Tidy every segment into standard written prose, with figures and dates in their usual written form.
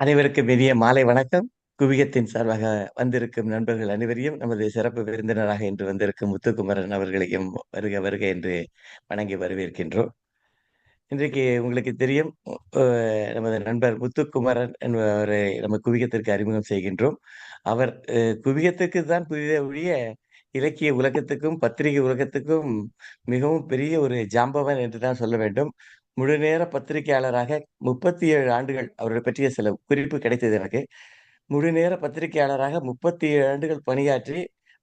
அனைவருக்கும் இனிய மாலை வணக்கம். குவியத்தின் சார்பாக வந்திருக்கும் நண்பர்கள் அனைவரையும் நமது சிறப்பு விருந்தினராக இன்று வந்திருக்கும் முத்துக்குமரன் அவர்களையும் வருக வருக என்று வணங்கி வரவேற்கின்றோம். இன்றைக்கு உங்களுக்கு தெரியும், நமது நண்பர் முத்துக்குமரன் என்பவரை நம்ம குவியத்திற்கு அறிமுகம் செய்கின்றோம். அவர் குவியத்துக்கு தான் புதிதே ஒழிய, இலக்கிய உலகத்துக்கும், பத்திரிகை உலகத்துக்கும் மிகவும் பெரிய ஒரு ஜாம்பவான் என்று தான் சொல்ல வேண்டும். முழுநேர பத்திரிகையாளராக 37 ஆண்டுகள் அவரை பற்றிய சில குறிப்பு கிடைத்தது எனக்கு. முழுநேர பத்திரிகையாளராக 37 ஆண்டுகள் பணியாற்றி,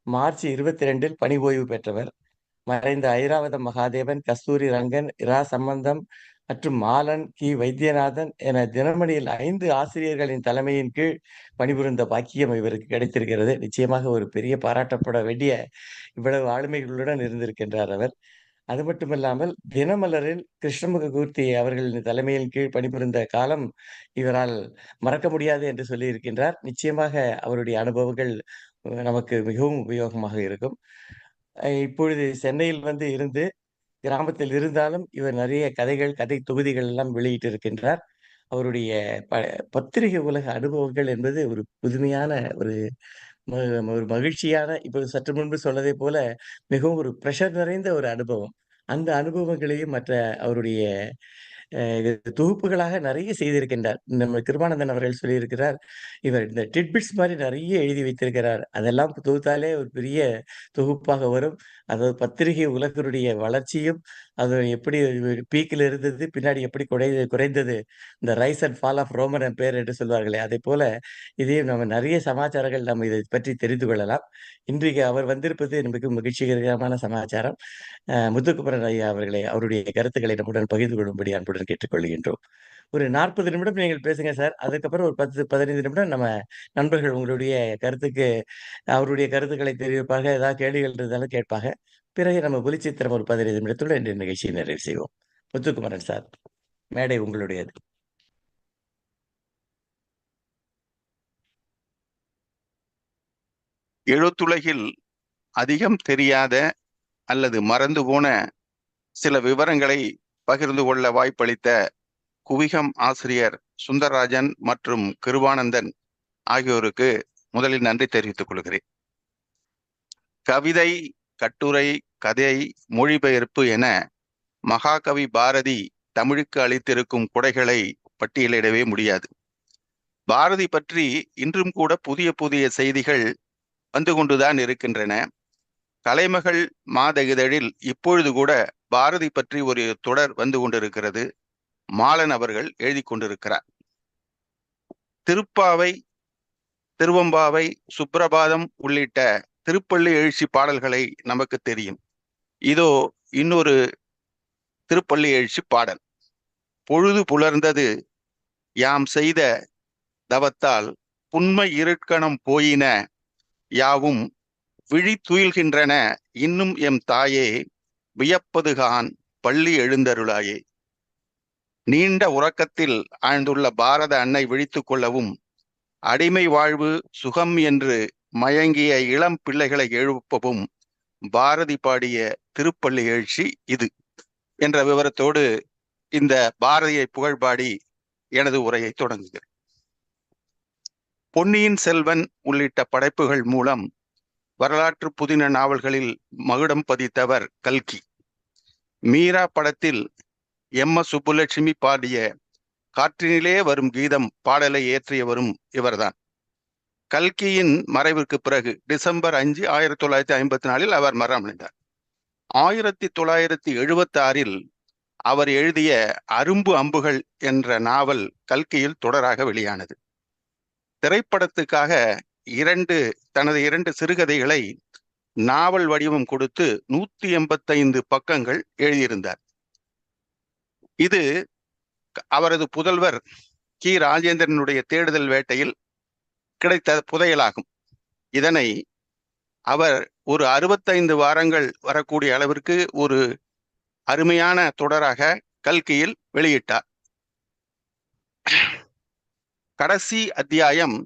மார்ச் 22ல் பணி ஓய்வு பெற்றவர். மறைந்த ஐராவதம் மகாதேவன், கஸ்தூரி ரங்கன், இரா சம்பந்தம் மற்றும் மாலன், கி. வைத்தியநாதன் என தினமணியில் 5 ஆசிரியர்களின் தலைமையின் கீழ் பணிபுரிந்த பாக்கியம் இவருக்கு கிடைத்திருக்கிறது. நிச்சயமாக ஒரு பெரிய பாராட்டப்பட வேண்டிய இவ்வளவு ஆளுமைகளுடன் இருந்திருக்கின்றார் அவர். அது மட்டுமல்லாமல் தினமலரில் கிருஷ்ணமுகமூர்த்தி அவர்களின் தலைமையின் கீழ் பணிபுரிந்த காலம் இவரால் மறக்க முடியாது என்று சொல்லியிருக்கின்றார். நிச்சயமாக அவருடைய அனுபவங்கள் நமக்கு மிகவும் உபயோகமாக இருக்கும். இப்பொழுது சென்னையில் வந்து இருந்து கிராமத்தில் இருந்தாலும் இவர் நிறைய கதைகள், கதை தொகுதிகள் எல்லாம் வெளியிட்டிருக்கின்றார். அவருடைய ப பத்திரிகை உலக அனுபவங்கள் என்பது ஒரு புதுமையான ஒரு ம ஒரு மகிழ்ச்சியான, இப்ப சற்று முன்பு சொன்னதைப் போல மிகவும் ஒரு பிரஷர் நிறைந்த ஒரு அனுபவம். அந்த அனுபவங்களையும் மற்ற அவருடைய இது தொகுப்புகளாக நிறைய செய்திருக்கின்றார். நம்ம கிருபானந்தன் அவர்கள் சொல்லியிருக்கிறார், இவர் இந்த டிட்பிட்ஸ் மாரி நிறைய எழுதி வைத்திருக்கிறார். அதெல்லாம் தொகுத்தாலே ஒரு பெரிய தொகுப்பாக வரும். அதாவது பத்திரிகை உலகினுடைய வளர்ச்சியும், அது எப்படி பீக்ல இருந்தது, பின்னாடி எப்படி குறைந்தது. இந்த rise and fall of Roman empire என்று சொல்வார்களே, அதைப்போல இதையும் நம்ம நிறைய சமாச்சாரங்கள் நம்ம இதை பற்றி தெரிந்து கொள்ளலாம். இன்றைக்கு அவர் வந்திருப்பது மிகவும் மகிழ்ச்சிகரமான சமாச்சாரம். முத்துக்குமரன் ஐயா அவர்களை அவருடைய கருத்துக்களை நம்முடன் பகிர்ந்து கொள்ளும்படி அன்புடன் கேட்டுக்கொள்கின்றோம். ஒரு 40 நிமிடம் நீங்கள் பேசுங்க சார். அதுக்கப்புறம் ஒரு 10, 15 நிமிடம் நம்ம நண்பர்கள் உங்களுடைய கருத்துக்கு அவருடைய கருத்துக்களை தெரிவிப்பாங்க. ஏதாவது கேள்விகள் இருந்தாலும் கேட்பாங்க. பிறகு நம்ம ஒலிச்சித்திரம் ஒரு 15 நிமிடத்துடன் இன்றைய நிகழ்ச்சியை நிறைவு செய்வோம். முத்துக்குமரன் சார், மேடை உங்களுடையது. எழுத்துலகில் அதிகம் தெரியாத அல்லது மறந்து போன சில விவரங்களை பகிர்ந்து கொள்ள வாய்ப்பளித்த குவிகம் ஆசிரியர் சுந்தரராஜன் மற்றும் கிருபானந்தன் ஆகியோருக்கு முதலில் நன்றி தெரிவித்துக் கொள்கிறேன். கவிதை, கட்டுரை, கதை, மொழிபெயர்ப்பு என மகாகவி பாரதி தமிழுக்கு அளித்திருக்கும் கொடைகளை பட்டியலிடவே முடியாது. பாரதி பற்றி இன்றும் கூட புதிய புதிய செய்திகள் வந்து கொண்டுதான் இருக்கின்றன. கலைமகள் மாத இதழில் இப்பொழுது கூட பாரதி பற்றி ஒரு தொடர் வந்து கொண்டிருக்கிறது. மாலன் அவர்கள் எழுதி கொண்டிருக்கிறார். திருப்பாவை, திருவம்பாவை, சுப்பிரபாதம் உள்ளிட்ட திருப்பள்ளி எழுச்சி பாடல்களை நமக்கு தெரியும். இதோ இன்னொரு திருப்பள்ளி எழுச்சி பாடல். பொழுது புலர்ந்தது யாம் செய்த தவத்தால் புன்மை இருட்கணம் போயின யாவும் விழி துயில்கின்றன இன்னும் எம் தாயே வியப்பதுகான் பள்ளி எழுந்தருளாயே. நீண்ட உறக்கத்தில் ஆழ்ந்துள்ள பாரத அன்னை விழித்துக் கொள்ளவும், அடிமை வாழ்வு சுகம் என்று மயங்கிய இளம் பிள்ளைகளை எழுப்பவும் பாரதி பாடிய திருப்பள்ளி எழுச்சி இது என்ற விவரத்தோடு இந்த பாரதியை புகழ்பாடி எனது உரையை தொடங்குகிறேன். பொன்னியின் செல்வன் உள்ளிட்ட படைப்புகள் மூலம் வரலாற்று புதின நாவல்களில் மகுடம் பதித்தவர் கல்கி. மீரா படத்தில் எம்.எஸ். சுப்புலட்சுமி பாடிய காற்றினிலே வரும் கீதம் பாடலை இயற்றியவரும் இவர்தான். கல்கியின் மறைவிற்கு பிறகு டிசம்பர் 5, 1954 அவர் மரணமடைந்தார். 1976 அவர் எழுதிய அரும்பு அம்புகள் என்ற நாவல் கல்கியில் தொடராக வெளியானது. திரைப்படத்துக்காக தனது 2 சிறுகதைகளை நாவல் வடிவம் கொடுத்து 185 பக்கங்கள் எழுதியிருந்தார். இது அவரது புதல்வர் கி. ராஜேந்திரனுடைய தேடுதல் வேட்டையில் கிடைத்த புதையலாகும். இதனை அவர் ஒரு 65 வாரங்கள் வரக்கூடிய அளவிற்கு ஒரு அருமையான தொடராக கல்கியில் வெளியிட்டார். கடைசி அத்தியாயம்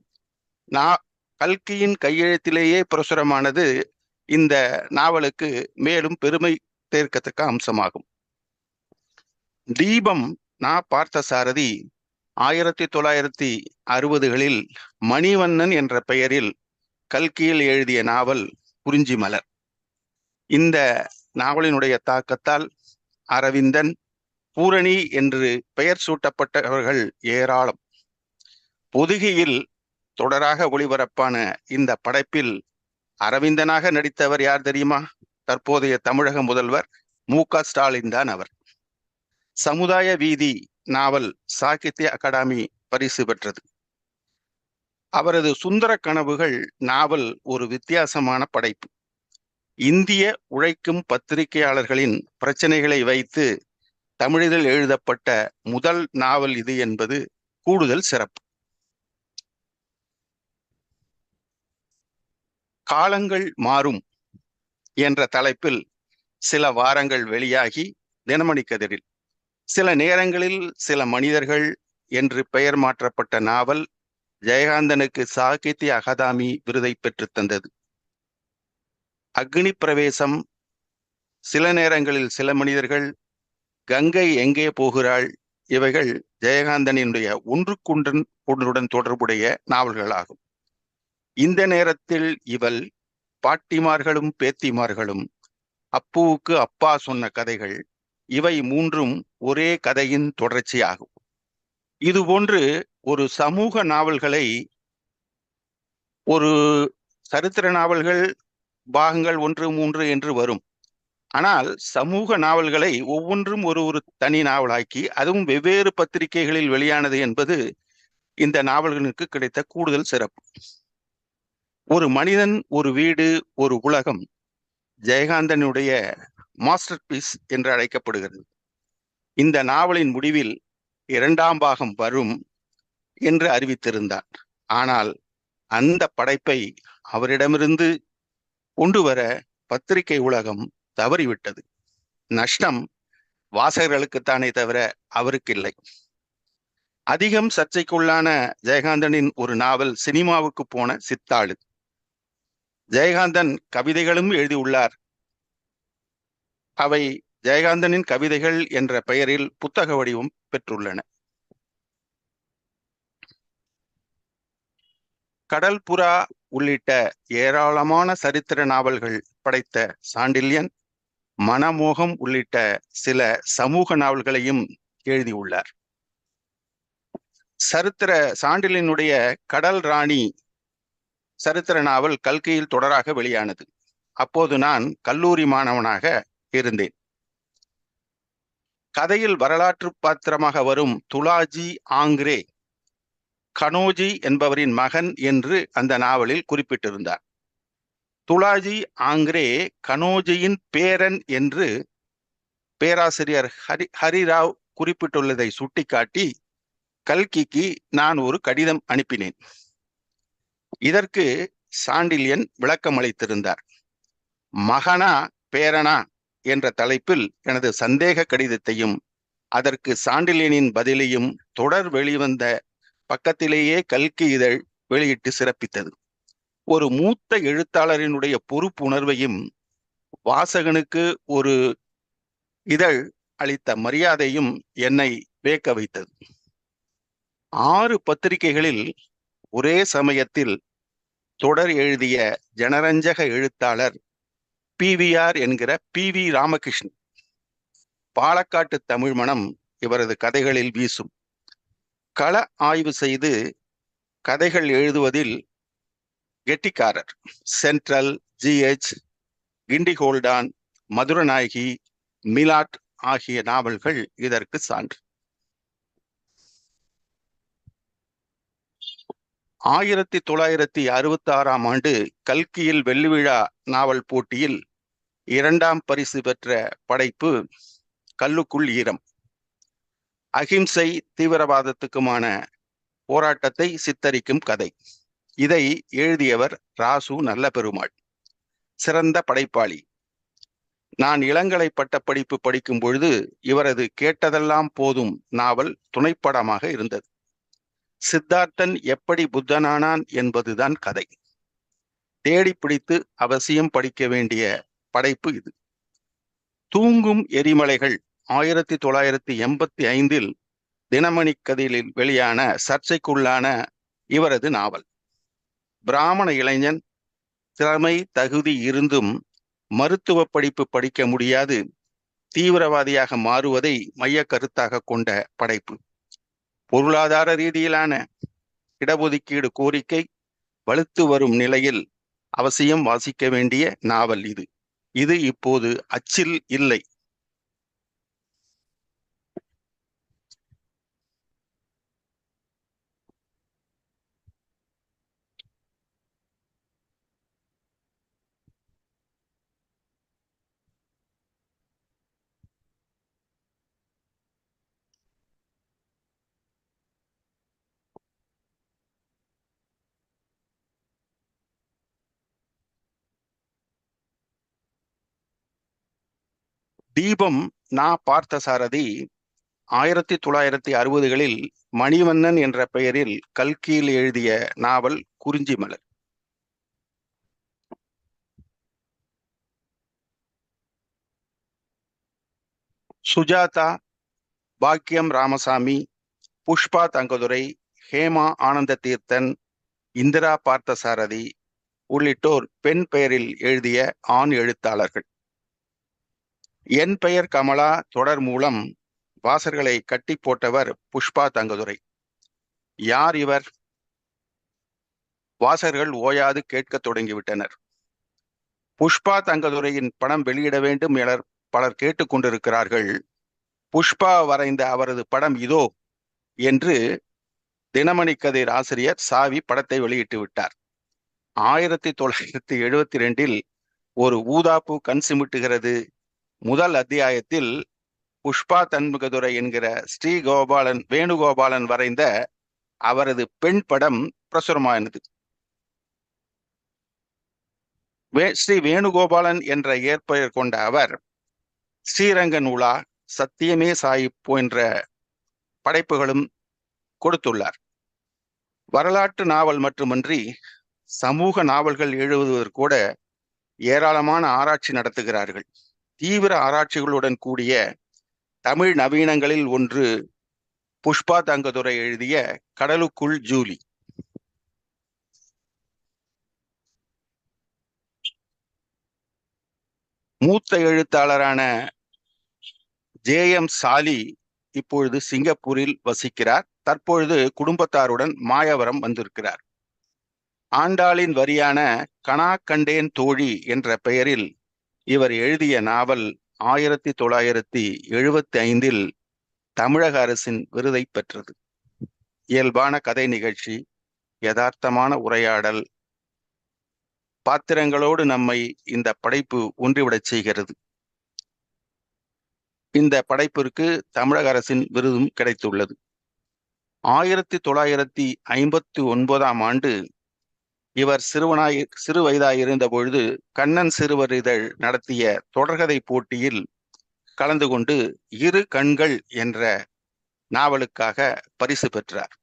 கல்கியின் கையெழுத்திலேயே பிரசுரமானது இந்த நாவலுக்கு மேலும் பெருமை சேர்க்கத்தக்க அம்சமாகும். தீபம் பார்த்தசாரதி 1960களில் மணிவண்ணன் என்ற பெயரில் கல்கியில் எழுதிய நாவல் குறிஞ்சி மலர். இந்த நாவலினுடைய தாக்கத்தால் அரவிந்தன், பூரணி என்று பெயர் சூட்டப்பட்டவர்கள் ஏராளம். பொதிகையில் தொடராக ஒளிபரப்பான இந்த படைப்பில் அரவிந்தனாக நடித்தவர் யார் தெரியுமா? தற்போதைய தமிழக முதல்வர் மு.க.ஸ்டாலின் தான் அவர். சமுதாய வீதி நாவல் சாகித்ய அகாடமி பரிசு பெற்றது. அவரது சுந்தர கனவுகள் நாவல் ஒரு வித்தியாசமான படைப்பு. இந்திய உழைக்கும் பத்திரிகையாளர்களின் பிரச்சனைகளை வைத்து தமிழில் எழுதப்பட்ட முதல் நாவல் இது என்பது கூடுதல் சிறப்பு. காலங்கள் மாறும் என்ற தலைப்பில் சில வாரங்கள் வெளியாகி தினமணி கதிரில் சில நேரங்களில் சில மனிதர்கள் என்று பெயர் மாற்றப்பட்ட நாவல் ஜெயகாந்தனுக்கு சாகித்ய அகாதமி விருதை பெற்று தந்தது. அக்னி பிரவேசம், சில நேரங்களில் சில மனிதர்கள், கங்கை எங்கே போகிறாள் இவைகள் ஜெயகாந்தனினுடைய ஒன்றுடன் தொடர்புடைய நாவல்களாகும். இந்த நேரத்தில் இவள், பாட்டிமார்களும் பேத்திமார்களும், அப்புவுக்கு அப்பா சொன்ன கதைகள், இவை மூன்றும் ஒரே கதையின் தொடர்ச்சியாகும். இதுபோன்று ஒரு சமூக நாவல்களை, ஒரு சரித்திர நாவல்கள் பாகங்கள் 1, 3 என்று வரும். ஆனால் சமூக நாவல்களை ஒவ்வொன்றும் ஒரு தனி நாவலாக்கி அதுவும் வெவ்வேறு பத்திரிகைகளில் வெளியானது என்பது இந்த நாவல்களுக்கு கிடைத்த கூடுதல் சிறப்பு. ஒரு மனிதன், ஒரு வீடு, ஒரு உலகம் ஜெயகாந்தனுடைய மாஸ்டர் பீஸ் என்று அழைக்கப்படுகிறது. இந்த நாவலின் முடிவில் 2ஆம் பாகம் வரும் என்று அறிவித்திருந்தார். ஆனால் அந்த படைப்பை அவரிடமிருந்து கொண்டு வர பத்திரிகை உலகம் தவறிவிட்டது. நஷ்டம் வாசகர்களுக்குத்தானே தவிர அவருக்கு இல்லை. அதிகம் சர்ச்சைக்குள்ளான ஜெயகாந்தனின் ஒரு நாவல் சினிமாவுக்கு போன சித்தாளு. ஜெயகாந்தன் கவிதைகளும் எழுதியுள்ளார். அவை ஜெயகாந்தனின் கவிதைகள் என்ற பெயரில் புத்தக வடிவம் பெற்றுள்ளன. கடல் புறா உள்ளிட்ட ஏராளமான சரித்திர நாவல்கள் படைத்த சாண்டில்யன் மனமோகம் உள்ளிட்ட சில சமூக நாவல்களையும் எழுதியுள்ளார். சரித்திர சாண்டில்யனுடைய கடல் ராணி சரித்திர நாவல் கல்கியில் தொடராக வெளியானது. அப்போது நான் கல்லூரி மாணவனாக இருந்தேன். கதையில் வரலாற்று பாத்திரமாக வரும் துலாஜி ஆங்கிரே கனோஜி என்பவரின் மகன் என்று அந்த நாவலில் குறிப்பிட்டிருந்தார். துலாஜி ஆங்கிரே கனோஜியின் பேரன் என்று பேராசிரியர் ஹரிராவ் குறிப்பிட்டுள்ளதை சுட்டிக்காட்டி கல்கிக்கு நான் ஒரு கடிதம் அனுப்பினேன். இதற்கு சாண்டில்யன் விளக்கம் அளித்திருந்தார். மகனா பேரனா என்ற தலைப்பில் எனது சந்தேக கடிதத்தையும் அதற்கு சாண்டில்யனின் பதிலையும் தொடர் வெளிவந்த பக்கத்திலேயே கல்கி இதழ் வெளியிட்டு சிறப்பித்தது. ஒரு மூத்த எழுத்தாளரினுடைய பொறுப்புணர்வையும் வாசகனுக்கு ஒரு இதழ் அளித்த மரியாதையும் என்னை வியக்க வைத்தது. 6 பத்திரிகைகளில் ஒரே சமயத்தில் தொடர் எழுதிய ஜனரஞ்சக எழுத்தாளர் PVR என்கிற PV ராமகிருஷ்ணன். பாலக்காட்டு தமிழ் மணம் இவரது கதைகளில் வீசும். கள ஆய்வு செய்து கதைகள் எழுதுவதில் கெட்டிக்காரர். சென்ட்ரல், GH, கிண்டி ஹோல்டான், மதுரநாயகி, மிலாட் ஆகிய நாவல்கள் இதற்கு சான்று. 1966ஆம் ஆண்டு கல்கியில் வெள்ளி விழா நாவல் போட்டியில் 2ஆம் பரிசு பெற்ற படைப்பு கல்லுக்குள் ஈரம். அகிம்சை தீவிரவாதத்துக்குமான போராட்டத்தை சித்தரிக்கும் கதை. இதை எழுதியவர் ராசு நல்ல பெருமாள். சிறந்த படைப்பாளி. நான் இளங்கலை பட்டப்படிப்பு படிக்கும் பொழுது இவரது கேட்டதெல்லாம் போதும் நாவல் துணைப்படமாக இருந்தது. சித்தார்த்தன் எப்படி புத்தனானான் என்பதுதான் கதை. தேடி பிடித்து அவசியம் படிக்க வேண்டிய படைப்பு இது. தூங்கும் எரிமலைகள் 1985 தினமணி கதிரில் வெளியான சர்ச்சைக்குள்ளான இவரது நாவல். பிராமண இளைஞன், திறமை தகுதி இருந்தும் மருத்துவ படிப்பு படிக்க முடியாது தீவிரவாதியாக மாறுவதை மைய கருத்தாக கொண்ட படைப்பு. பொருளாதார ரீதியிலான இடஒதுக்கீடு கோரிக்கை வலுத்து வரும் நிலையில் அவசியம் வாசிக்க வேண்டிய நாவல் இது. இது இப்போது அச்சில் இல்லை. தீபம் நா. பார்த்தசாரதி 1960களில் மணிவண்ணன் என்ற பெயரில் கல்கியில் எழுதிய நாவல் குறிஞ்சி மலர். சுஜாதா, பாக்கியம் ராமசாமி, புஷ்பா தங்கதுரை, ஹேமா ஆனந்த தீர்த்தன், இந்திரா பார்த்தசாரதி உள்ளிட்டோர் பெண் பெயரில் எழுதிய ஆண் எழுத்தாளர்கள். என் பெயர் கமலா தொடர் மூலம் வாசகர்களை கட்டி போட்டவர் புஷ்பா தங்கதுரை. யார் இவர்? வாசகர்கள் ஓயாது கேட்க தொடங்கிவிட்டனர். புஷ்பா தங்கதுரையின் படம் வெளியிட வேண்டும் என பலர் கேட்டுக்கொண்டிருக்கிறார்கள். புஷ்பா வரைந்த அவரது படம் இதோ என்று தினமணி கதிர் ஆசிரியர் சாவி படத்தை வெளியிட்டு விட்டார். 1972 ஒரு ஊதாப்பு கண் சிமிட்டுகிறது முதல் அத்தியாயத்தில் புஷ்பா தன்முகதுரை என்கிற வேணுகோபாலன் வரைந்த அவரது பெண் படம் பிரசுரமானது. ஸ்ரீ வேணுகோபாலன் என்ற இயற்பெயர் கொண்ட அவர் ஸ்ரீரங்கன் உலா, சத்தியமே சாய் போன்ற படைப்புகளும் கொடுத்துள்ளார். வரலாற்று நாவல் மட்டுமன்றி சமூக நாவல்கள் எழுதுவதற்கூட ஏராளமான ஆராய்ச்சி நடத்துகிறார்கள். தீவிர ஆராய்ச்சிகளுடன் கூடிய தமிழ் நவீனங்களில் ஒன்று புஷ்பா தங்கதுரை எழுதிய கடலுக்குள் ஜூலி. மூத்த எழுத்தாளரான ஜே.எம். சாலி இப்பொழுது சிங்கப்பூரில் வசிக்கிறார். தற்பொழுது குடும்பத்தாருடன் மாயவரம் வந்திருக்கிறார். ஆண்டாளின் வரியான கனா கண்டேன் தோழி என்ற பெயரில் இவர் எழுதிய நாவல் 1975 தமிழக அரசின் விருதை பெற்றது. இயல்பான கதை நிகழ்ச்சி, யதார்த்தமான உரையாடல், பாத்திரங்களோடு நம்மை இந்த படைப்பு ஒன்றிவிடச் செய்கிறது. இந்த படைப்பிற்கு தமிழக அரசின் விருதும் கிடைத்துள்ளது. 1959 இவர் சிறு வயதாயிருந்த பொழுது கண்ணன் சிறுவர் இதழ் நடத்திய தொடர்கதை போட்டியில் கலந்து கொண்டு இரு கண்கள் என்ற நாவலுக்காக பரிசு பெற்றார்.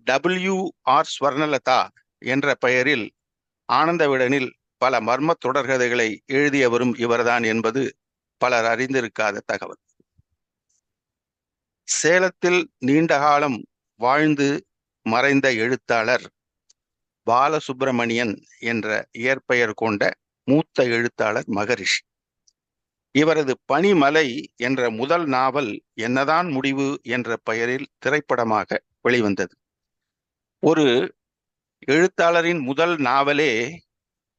W.R. ஸ்வர்ணலதா என்ற பெயரில் ஆனந்த விகடனில் பல மர்ம தொடர்கதைகளை எழுதியவரும் இவர்தான் என்பது பலர் அறிந்திருக்காத தகவல். சேலத்தில் நீண்ட காலம் வாழ்ந்து மறைந்த எழுத்தாளர் பாலசுப்பிரமணியன் என்ற இயற்பெயர் கொண்ட மூத்த எழுத்தாளர் மகரிஷி. இவரது பனிமலை என்ற முதல் நாவல் என்னதான் முடிவு என்ற பெயரில் திரைப்படமாக வெளிவந்தது. ஒரு எழுத்தாளரின் முதல் நாவலே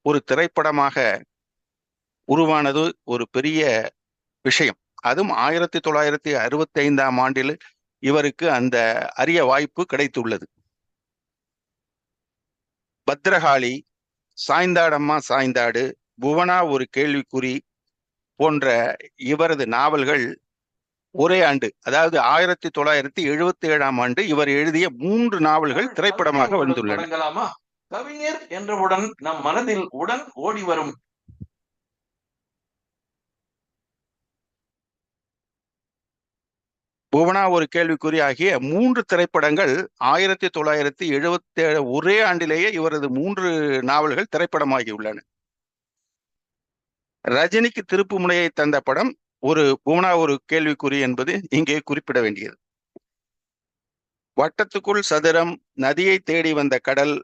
ஒரு திரைப்படமாக உருவானது ஒரு பெரிய விஷயம். அதுவும் 1965 இவருக்கு அந்த அரிய வாய்ப்பு கிடைத்துள்ளது. பத்ரகாளி, சாய்ந்தாடம்மா சாய்ந்தாடு, புவனா ஒரு கேள்விக்குறி போன்ற இவரது நாவல்கள் ஒரே ஆண்டு, அதாவது 1977 இவர் எழுதிய 3 நாவல்கள் திரைப்படமாக வந்துள்ளன. கவிஞர் என்றவுடன் நம் மனதில் உடன் ஓடி வரும் புவனா ஒரு கேள்விக்குறி ஆகிய 3 திரைப்படங்கள் 1977 ஒரே ஆண்டிலேயே இவரது 3 நாவல்கள் திரைப்படமாகியுள்ளன. ரஜினிக்கு திருப்பு முனையை தந்த படம் புவனா ஒரு கேள்விக்குறி என்பது இங்கே குறிப்பிட வேண்டியது. வட்டத்துக்குள் சதுரம், நதியை தேடி வந்த கடல்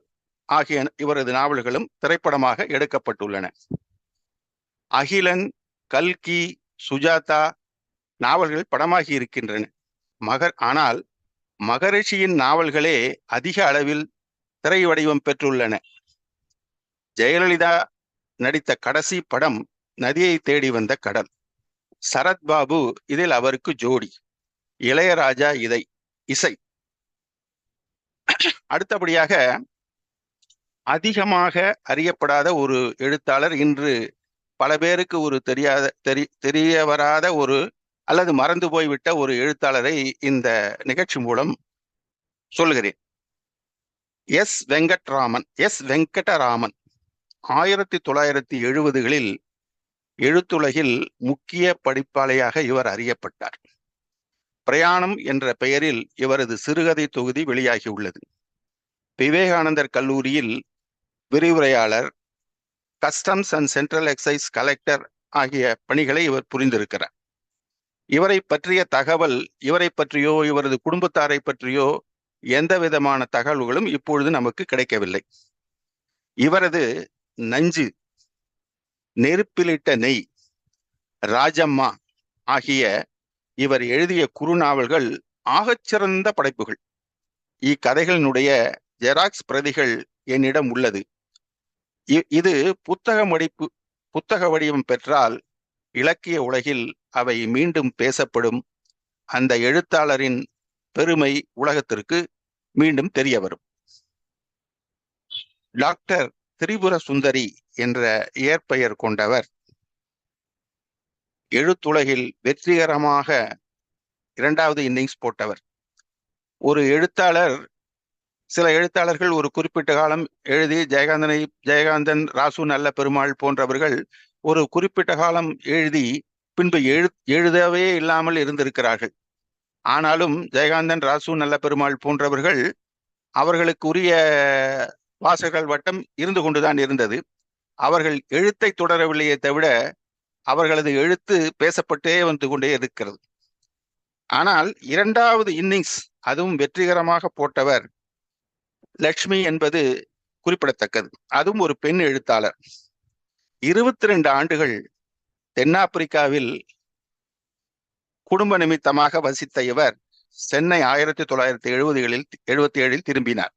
ஆகிய இவரது நாவல்களும் திரைப்படமாக எடுக்கப்பட்டுள்ளன. அகிலன், கல்கி, சுஜாதா நாவல்கள் படமாகி இருக்கின்றன. ஆனால் மகரிஷியின் நாவல்களே அதிக அளவில் திரை வடிவம் பெற்றுள்ளன. ஜெயலலிதா நடித்த கடைசி படம் நதியை தேடி வந்த கடல். சரத்பாபு இதில் அவருக்கு ஜோடி. இளையராஜா இசை. அடுத்தபடியாக அதிகமாக அறியப்படாத ஒரு எழுத்தாளர், இன்று பல பேருக்கு ஒரு தெரிய வராத ஒரு அல்லது மறந்து போய்விட்ட ஒரு எழுத்தாளரை இந்த நிகழ்ச்சி மூலம் சொல்கிறேன். எஸ் வெங்கடராமன் 1970களில் எழுத்துலகில் முக்கிய படிப்பாளையாக இவர் அறியப்பட்டார். பிரயாணம் என்ற பெயரில் இவரது சிறுகதை தொகுதி வெளியாகியுள்ளது. விவேகானந்தர் கல்லூரியில் விரிவுரையாளர், customs and central exercise collector ஆகிய பணிகளை இவர் புரிந்திருக்கிறார். இவரை பற்றிய தகவல், இவரை பற்றியோ இவரது குடும்பத்தாரை பற்றியோ எந்த விதமான தகவல்களும் இப்பொழுது நமக்கு கிடைக்கவில்லை. இவரது நஞ்சு, நெருப்பிலிட்ட நெய், ராஜம்மா ஆகிய இவர் எழுதிய குறுநாவல்கள் ஆகச்சிறந்த படைப்புகள். இக்கதைகளினுடைய ஜெராக்ஸ் பிரதிகள் என்னிடம் உள்ளது. இது புத்தக வடிவம் பெற்றால் இலக்கிய உலகில் அவை மீண்டும் பேசப்படும். அந்த எழுத்தாளரின் பெருமை உலகத்திற்கு மீண்டும் தெரிய வரும். டாக்டர் திரிபுர சுந்தரி என்ற இயற்பெயர் கொண்டவர் எழுத்துலகில் வெற்றிகரமாக 2வது இன்னிங்ஸ் போட்டவர். சில எழுத்தாளர்கள் ஒரு குறிப்பிட்ட காலம் எழுதி ஜெயகாந்தன், ராசு நல்ல பெருமாள் போன்றவர்கள் ஒரு குறிப்பிட்ட காலம் எழுதி பின்பு எழுதவே இல்லாமல் இருந்திருக்கிறார்கள். ஆனாலும் ஜெயகாந்தன், ராசு நல்ல பெருமாள் போன்றவர்கள் அவர்களுக்கு உரிய வாசகர்கள் வட்டம் இருந்து கொண்டுதான் இருந்தது. அவர்கள் எழுத்தை தொடரவில்லையே தவிர அவர்களது எழுத்து பேசப்பட்டே வந்து கொண்டே இருக்கிறது. ஆனால் 2வது இன்னிங்ஸ் அதுவும் வெற்றிகரமாக போட்டவர் லட்சுமி என்பது குறிப்பிடத்தக்கது. அதுவும் ஒரு பெண் எழுத்தாளர். 22 ஆண்டுகள் தென்னாப்பிரிக்காவில் குடும்ப நிமித்தமாக வசித்த இவர் சென்னை 1977 திரும்பினார்.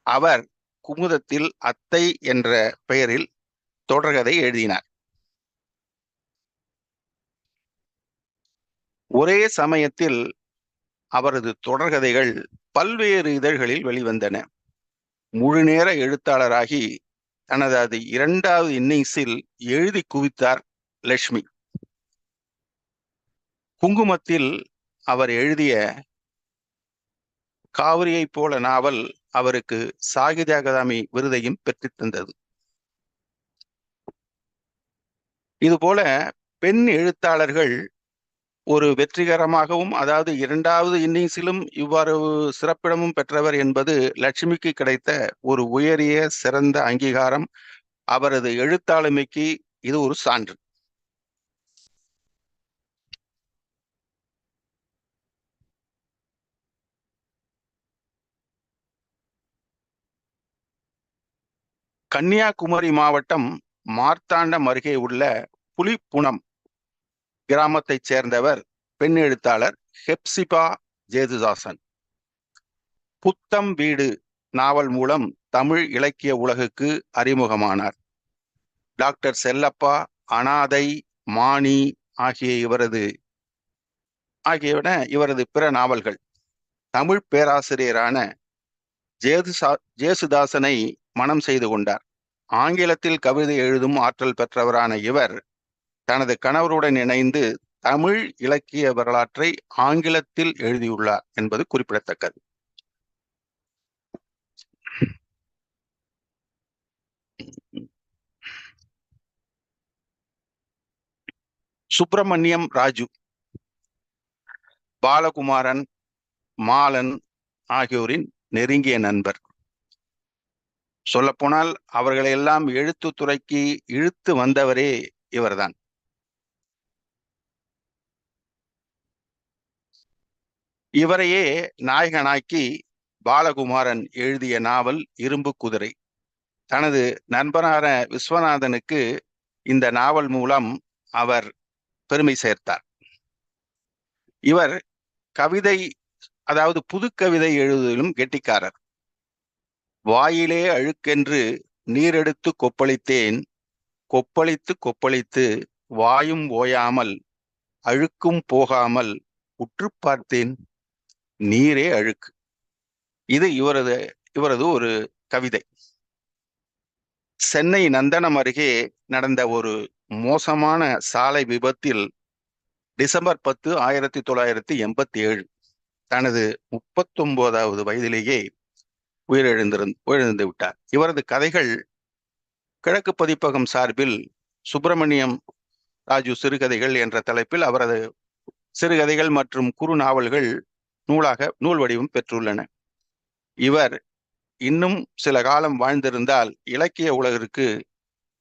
அவர் குமுதத்தில் அத்தை என்ற பெயரில் தொடர்கதை எழுதினார். ஒரே சமயத்தில் அவரது தொடர்கதைகள் பல்வேறு இதழ்களில் வெளிவந்தன. முழுநேர எழுத்தாளராகி தனது 2வது இன்னிங்ஸில் எழுதி குவித்தார் லட்சுமி. குங்குமத்தில் அவர் எழுதிய காவிரியை போல நாவல் அவருக்கு சாகித்ய அகாதமி விருதையும் பெற்றுத் தந்தது. இதுபோல பெண் எழுத்தாளர்கள் ஒரு வெற்றிகரமாகவும், அதாவது 2வது இன்னிங்ஸிலும் இவ்வாறு சிறப்பிடமும் பெற்றவர் என்பது லட்சுமிக்கு கிடைத்த ஒரு உயரிய சிறந்த அங்கீகாரம். அவரது எழுத்தாளுமைக்கு இது ஒரு சான்று. கன்னியாகுமரி மாவட்டம் மார்த்தாண்டம் அருகே உள்ள புலிப்புணம் கிராமத்தைச் சேர்ந்தவர் பெண் எழுத்தாளர் ஹெப்சிபா ஜேசுதாசன். புத்தம் வீடு நாவல் மூலம் தமிழ் இலக்கிய உலகுக்கு அறிமுகமானார். டாக்டர் செல்லப்பா, அனாதை, மானி ஆகியவன இவரது பிற நாவல்கள். தமிழ் பேராசிரியரான ஜேசுதாசனை மனம் செய்து கொண்டார். ஆங்கிலத்தில் கவிதை எழுதும் ஆற்றல் பெற்றவரான இவர் தனது கணவருடன் இணைந்து தமிழ் இலக்கிய வரலாற்றை ஆங்கிலத்தில் எழுதியுள்ளார் என்பது குறிப்பிடத்தக்கது. சுப்பிரமணியம் ராஜு, பாலகுமாரன், மாலன் ஆகியோரின் நெருங்கிய நண்பர். சொல்லப்போனால் அவர்களையெல்லாம் எழுத்துத்துறைக்கு இழுத்து வந்தவரே இவர்தான். இவரையே நாயகனாக்கி பாலகுமாரன் எழுதிய நாவல் இரும்பு குதிரை. தனது நண்பரான விஸ்வநாதனுக்கு இந்த நாவல் மூலம் அவர் பெருமை சேர்த்தார். இவர் கவிதை, அதாவது புது கவிதை எழுதுவதிலும் கெட்டிக்காரர். வாயிலே அழுக்கென்று நீரெடுத்து கொப்பளித்தேன், கொப்பளித்து கொப்பளித்து வாயும் ஓயாமல் அழுக்கும் போகாமல் உற்று பார்த்தேன், நீரே அழுக்கு. இது இவரது ஒரு கவிதை. சென்னை நந்தனம் அருகே நடந்த ஒரு மோசமான சாலை விபத்தில் டிசம்பர் 10, 1987 தனது 39வது வயதிலேயே உயிரிழந்து விட்டார். இவரது கதைகள் கிழக்கு பதிப்பகம் சார்பில் சுப்பிரமணியம் ராஜு சிறுகதைகள் என்ற தலைப்பில் அவரது சிறுகதைகள் மற்றும் குறு நாவல்கள் நூல் வடிவம் பெற்றுள்ளன. இவர் இன்னும் சில காலம் வாழ்ந்திருந்தால் இலக்கிய உலகிற்கு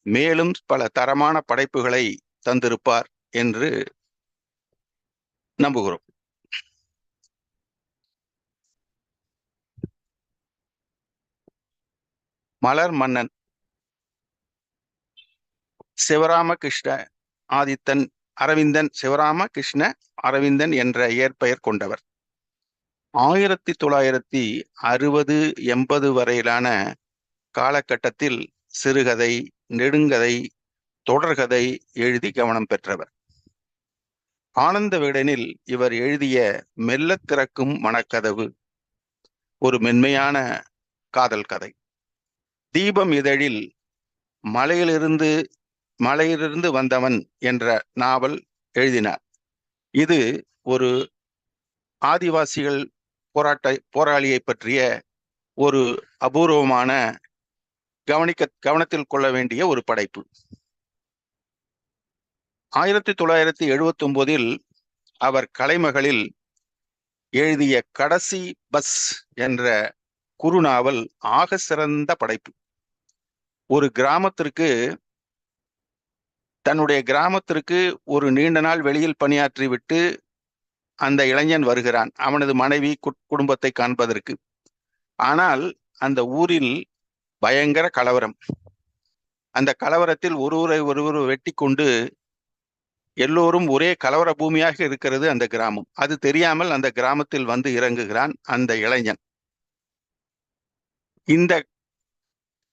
மேலும் பல தரமான படைப்புகளை தந்திருப்பார் என்று நம்புகிறோம். மலர் மன்னன் சிவராமகிருஷ்ண ஆதித்தன் அரவிந்தன் சிவராமகிருஷ்ண அரவிந்தன் என்ற இயற்பெயர் கொண்டவர். 1960-80 வரையிலான காலகட்டத்தில் சிறுகதை, நெடுங்கதை, தொடர்கதை எழுதி கவனம் பெற்றவர். ஆனந்த விகடனில் இவர் எழுதிய மெல்ல திறக்கும் மனக்கதவு ஒரு மென்மையான காதல் கதை. தீபம் இதழில் மலையிலிருந்து வந்தவன் என்ற நாவல் எழுதினார். இது ஒரு ஆதிவாசிகள் போராளியை பற்றிய ஒரு அபூர்வமான கவனத்தில் கொள்ள வேண்டிய ஒரு படைப்பு. 1979 அவர் கலைமகளில் எழுதிய கடைசி பஸ் என்ற குறுநாவல் ஆக சிறந்த படைப்பு. ஒரு தன்னுடைய கிராமத்திற்கு ஒரு நீண்ட நாள் வெளியில் பணியாற்றி விட்டு அந்த இளைஞன் வருகிறான் அவனது மனைவி குடும்பத்தை காண்பதற்கு. ஆனால் அந்த ஊரில் பயங்கர கலவரம். அந்த கலவரத்தில் ஒருவர் வெட்டி கொண்டு எல்லோரும் ஒரே கலவர பூமியாக இருக்கிறது அந்த கிராமம். அது தெரியாமல் அந்த கிராமத்தில் வந்து இறங்குகிறான் அந்த இளைஞன். இந்த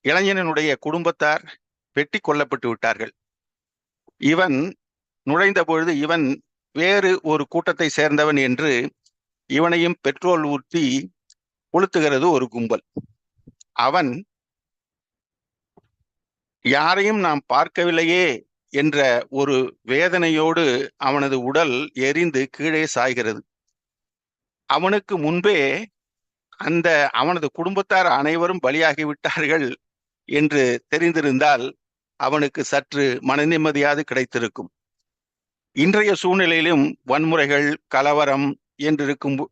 இளைஞனுடைய குடும்பத்தார் வெட்டி கொல்லப்பட்டு விட்டார்கள். இவன் நுழைந்த பொழுது இவன் வேறு ஒரு கூட்டத்தை சேர்ந்தவன் என்று இவனையும் பெட்ரோல் ஊற்றி கொளுத்துகிறது ஒரு கும்பல். அவன் யாரையும் நாம் பார்க்கவில்லையே என்ற ஒரு வேதனையோடு அவனது உடல் எரிந்து கீழே சாய்கிறது. அவனுக்கு முன்பே அவனது குடும்பத்தார் அனைவரும் பலியாகிவிட்டார்கள் என்று தெரிந்திருந்தால் அவனுக்கு சற்று மனநிம்மதியாது கிடைத்திருக்கும். இன்றைய சூழ்நிலையிலும் வன்முறைகள், கலவரம்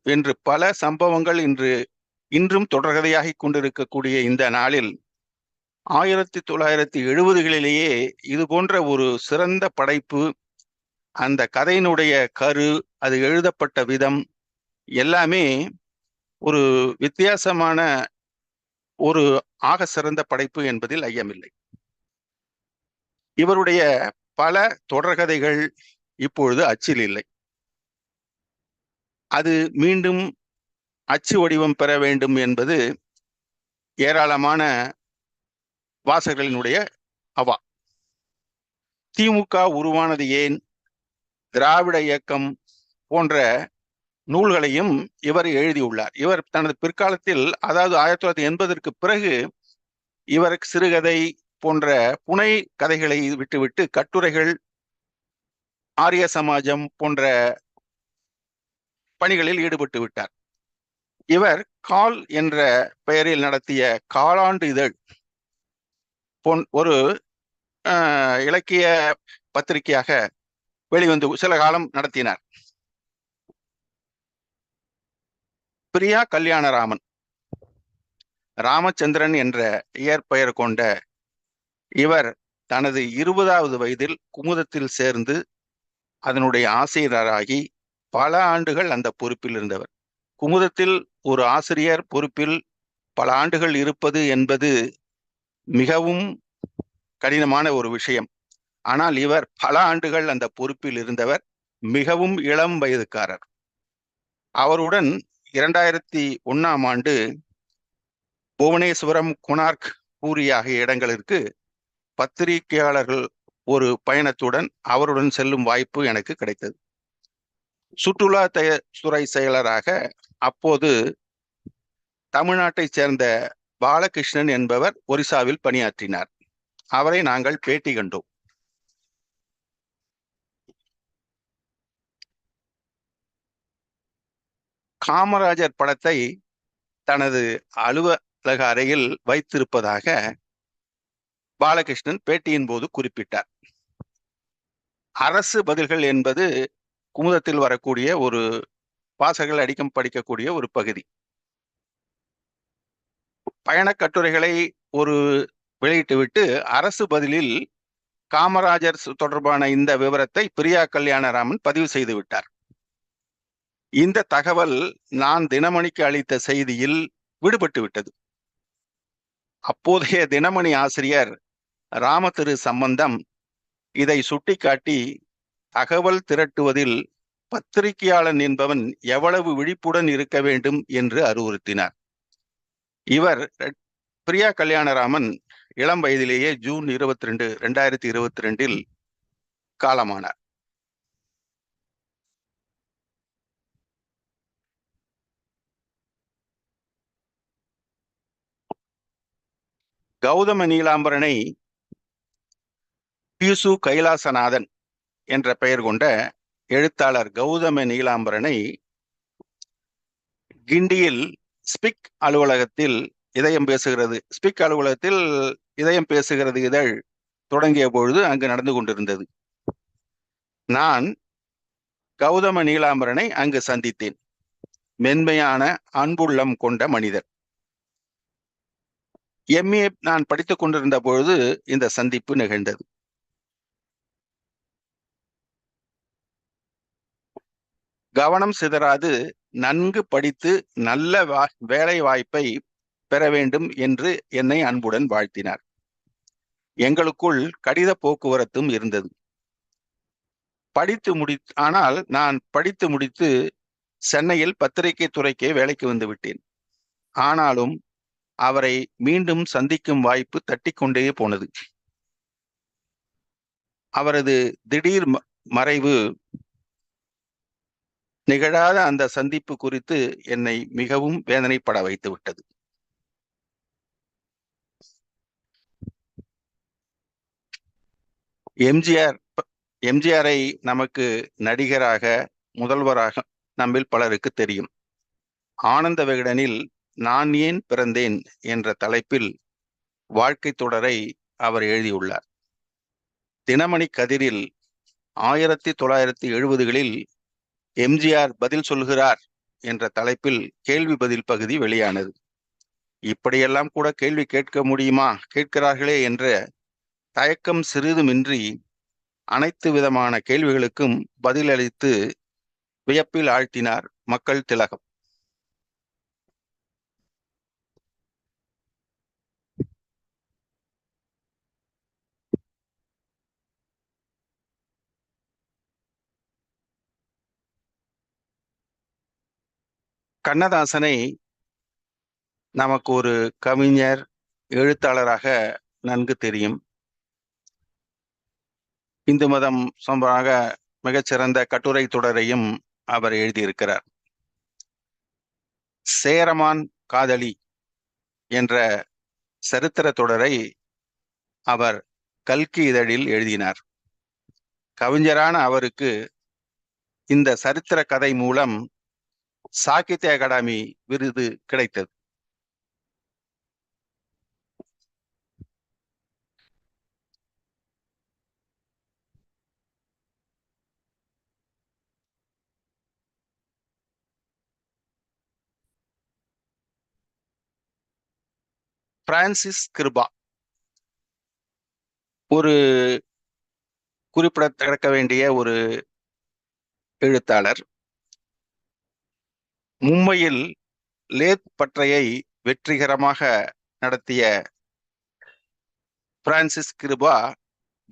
என்று பல சம்பவங்கள் இன்றும் தொடர்கதையாகி கொண்டிருக்கக்கூடிய இந்த நாளில் 1970களிலேயே இது போன்ற ஒரு சிறந்த படைப்பு, அந்த கதையினுடைய கரு, அது எழுதப்பட்ட விதம் எல்லாமே ஒரு வித்தியாசமான ஒரு ஆக சிறந்த படைப்பு என்பதில் ஐயமில்லை. இவருடைய பல தொடர்கதைகள் இப்பொழுது அச்சில் இல்லை. அது மீண்டும் அச்சு வடிவம் பெற வேண்டும் என்பது ஏராளமான வாசகர்களினுடைய அவா. திமுக உருவானது ஏன், திராவிட இயக்கம் போன்ற நூல்களையும் இவர் எழுதியுள்ளார். இவர் தனது பிற்காலத்தில், அதாவது 1980ற்கு பிறகு, இவர் சிறுகதை போன்ற புனை கதைகளை விட்டுவிட்டு கட்டுரைகள், ஆரிய சமாஜம் போன்ற பணிகளில் ஈடுபட்டு விட்டார். இவர் கால் என்ற பெயரில் நடத்திய காலாண்டு இதழ் ஒரு இலக்கிய பத்திரிகையாக வெளிவந்து சில காலம் நடத்தினார். பிரியா கல்யாணராமன், ராமச்சந்திரன் என்ற இயற்பெயர் கொண்ட இவர் தனது 20வது வயதில் குமுதத்தில் சேர்ந்து அதனுடைய ஆசிரியராகி பல ஆண்டுகள் அந்த பொறுப்பில் இருந்தவர். குமுதத்தில் ஒரு ஆசிரியர் பொறுப்பில் பல ஆண்டுகள் இருப்பது என்பது மிகவும் கடினமான ஒரு விஷயம். ஆனால் இவர் பல ஆண்டுகள் அந்த பொறுப்பில் இருந்தவர். மிகவும் இளம் வயதுக்காரர். அவருடன் 2001ஆம் ஆண்டு புவனேஸ்வரம், கொனார்க், பூரி ஆகிய இடங்களிற்கு பத்திரிகையாளர்கள் ஒரு பயணத்துடன் அவருடன் செல்லும் வாய்ப்பு எனக்கு கிடைத்தது. சுற்றுலா துறை செயலராக அப்போது தமிழ்நாட்டைச் சேர்ந்த பாலகிருஷ்ணன் என்பவர் ஒரிசாவில் பணியாற்றினார். அவரை நாங்கள் பேட்டி கண்டோம். காமராஜர் படத்தை தனது அலுவலக அறையில் வைத்திருப்பதாக பாலகிருஷ்ணன் பேட்டியின் போது குறிப்பிட்டார். அரசு பதில்கள் என்பது குமுதத்தில் வரக்கூடிய ஒரு வாசகர்கள் அடிக்கம் படிக்கக்கூடிய ஒரு பகுதி. பயணக் கட்டுரைகளை ஒரு வெளியிட்டுவிட்டு அரசு பதிலில் காமராஜர் தொடர்பான இந்த விவரத்தை பிரியா கல்யாணராமன் பதிவு செய்து விட்டார். இந்த தகவல் நான் தினமணிக்கு அளித்த செய்தியில் விடுபட்டு விட்டது. அப்போதைய தினமணி ஆசிரியர் ராமதிரு சம்பந்தம் இதை சுட்டிக்காட்டி தகவல் திரட்டுவதில் பத்திரிகையாளன் என்பவன் எவ்வளவு விழிப்புடன் இருக்க வேண்டும் என்று அறிவுறுத்தினார். இவர் பிரியா கல்யாணராமன் இளம் வயதிலேயே ஜூன் 22, 2022 காலமானார். கௌதம நீலாம்பரனை பியூசு கைலாசநாதன் என்ற பெயர் கொண்ட எழுத்தாளர் கௌதம நீலாம்பரனை கிண்டியில் ஸ்பிக் அலுவலகத்தில் இதயம் பேசுகிறது இதழ் தொடங்கிய பொழுது அங்கு நடந்து கொண்டிருந்தது. நான் கௌதம நீலாம்பரனை அங்கு சந்தித்தேன். மென்மையான அன்புள்ளம் கொண்ட மனிதர். MA நான் படித்துக் கொண்டிருந்த பொழுது இந்த சந்திப்பு நிகழ்ந்தது. கவனம் சிதறாது நன்கு படித்து நல்ல வேலை வாய்ப்பை பெற வேண்டும் என்று என்னை அன்புடன் வாழ்த்தினார். எங்களுக்குள் கடித போக்குவரத்தும் இருந்தது. ஆனால் நான் படித்து முடித்து சென்னையில் பத்திரிகை துறைக்கே வேலைக்கு வந்து விட்டேன். ஆனாலும் அவரை மீண்டும் சந்திக்கும் வாய்ப்பு தட்டிக்கொண்டே போனது. அவரது திடீர் மறைவு நிகழாத அந்த சந்திப்பு குறித்து என்னை மிகவும் வேதனைப்பட வைத்து விட்டது. எம்ஜிஆரை நமக்கு நடிகராக, முதல்வராக நம்மில் பலருக்கு தெரியும். ஆனந்த விகடனில் நான் ஏன் பிறந்தேன் என்ற தலைப்பில் வாழ்க்கை தொடரை அவர் எழுதியுள்ளார். தினமணி கதிரில் 1970களில் எம்ஜிஆர் பதில் சொல்கிறார் என்ற தலைப்பில் கேள்வி பதில் பகுதி வெளியானது. இப்படியெல்லாம் கூட கேள்வி கேட்க முடியுமா, கேட்கிறார்களே என்ற தயக்கம் சிறிதுமின்றி அனைத்து விதமான கேள்விகளுக்கும் பதிலளித்து வியப்பில் ஆழ்த்தினார் மக்கள் திலகம். கண்ணதாசனை நமக்கு ஒரு கவிஞர், எழுத்தாளராக நன்கு தெரியும். இந்து மதம் சம்பந்தமாக மிகச்சிறந்த கட்டுரை தொடரையும் அவர் எழுதியிருக்கிறார். சேரமான் காதலி என்ற சரித்திர தொடரை அவர் கல்கி இதழில் எழுதினார். கவிஞரான அவருக்கு இந்த சரித்திர கதை மூலம் சாகித்ய அகாடமி விருது கிடைத்தது. பிரான்சிஸ் கிருபா ஒரு குறிப்பிடத்தக்க வேண்டிய ஒரு எழுத்தாளர். மும்பையில் லேத் பட்டறையை வெற்றிகரமாக நடத்திய பிரான்சிஸ் கிருபா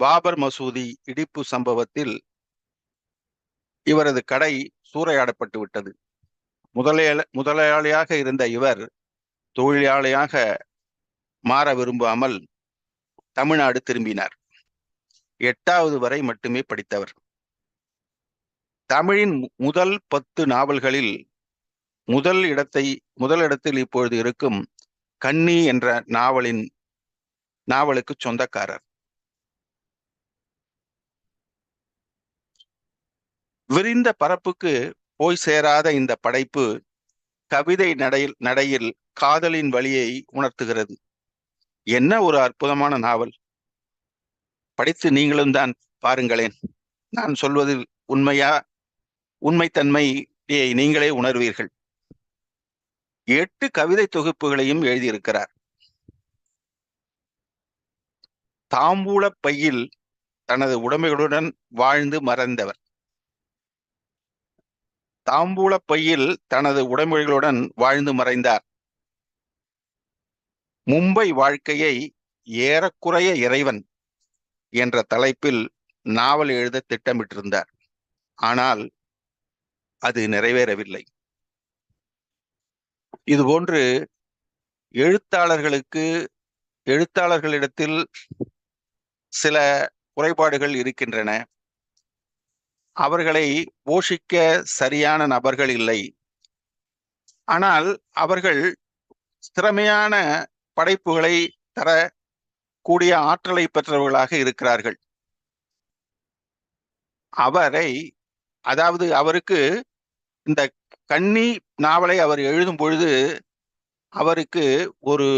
பாபர் மசூதி இடிப்பு சம்பவத்தில் இவரது கடை சூறையாடப்பட்டு விட்டது. முதலாளியாக இருந்த இவர் தொழிலாளியாக மாற விரும்பாமல் தமிழ்நாடு திரும்பினார். 8வது வரை மட்டுமே படித்தவர். தமிழின் முதல் 10 நாவல்களில் முதலிடத்தில் இப்பொழுது இருக்கும் கன்னி என்ற நாவலுக்கு சொந்தக்காரர். விரிந்த பரப்புக்கு போய் சேராத இந்த படைப்பு கவிதை நடையில் காதலின் வழியை உணர்த்துகிறது. என்ன ஒரு அற்புதமான நாவல்! படித்து நீங்களும் தான் பாருங்களேன். நான் சொல்வதில் உண்மைத்தன்மையை நீங்களே உணர்வீர்கள். 8 கவிதை தொகுப்புகளையும் எழுதியிருக்கிறார். தாம்பூல பையில் தனது உடைமைகளுடன் வாழ்ந்து மறைந்தவர். மும்பை வாழ்க்கையை ஏறக்குறைய இறைவன் என்ற தலைப்பில் நாவல் எழுத திட்டமிட்டிருந்தார். ஆனால் அது நிறைவேறவில்லை. இதுபோன்று எழுத்தாளர்களிடத்தில் சில குறைபாடுகள் இருக்கின்றன. அவர்களை போஷிக்க சரியான நபர்கள் இல்லை. ஆனால் அவர்கள் திறமையான படைப்புகளை தரக்கூடிய ஆற்றலை பெற்றவர்களாக இருக்கிறார்கள். அவருக்கு இந்த கன்னி நாவலை அவர் எழுதும் பொழுது அவருக்கு ஒரு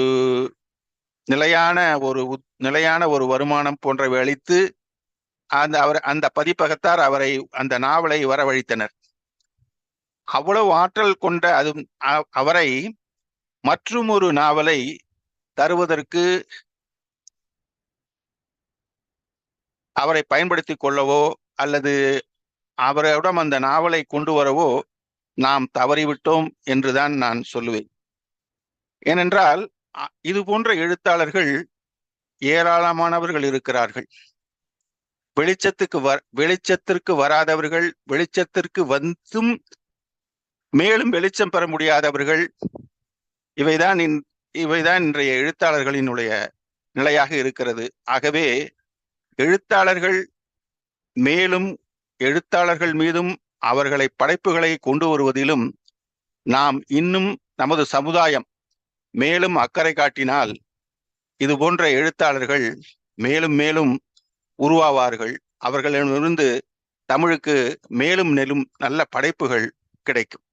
நிலையான ஒரு வருமானம் போன்றவை அளித்து அந்த பதிப்பகத்தார் அந்த நாவலை வரவழைத்தனர். அவ்வளவு ஆற்றல் கொண்ட அவரை மற்றும் ஒரு நாவலை தருவதற்கு அவரை பயன்படுத்திக் கொள்ளவோ அல்லது அவரிடம் அந்த நாவலை கொண்டு வரவோ நாம் தவறிவிட்டோம் என்றுதான் நான் சொல்லுவேன். ஏனென்றால் இது போன்ற எழுத்தாளர்கள் ஏராளமானவர்கள் இருக்கிறார்கள். வெளிச்சத்திற்கு வராதவர்கள், வெளிச்சத்திற்கு வந்தும் மேலும் வெளிச்சம் பெற முடியாதவர்கள், இவைதான் இன்றைய எழுத்தாளர்களினுடைய நிலையாக இருக்கிறது. ஆகவே எழுத்தாளர்கள் மீதும் அவர்களை படைப்புகளை கொண்டு வருவதிலும் நாம் இன்னும் நமது சமுதாயம் மேலும் அக்கறை காட்டினால் இது போன்ற எழுத்தாளர்கள் மேலும் மேலும் உருவாவார்கள். அவர்களிடமிருந்து தமிழுக்கு மேலும் நல்ல படைப்புகள் கிடைக்கும்.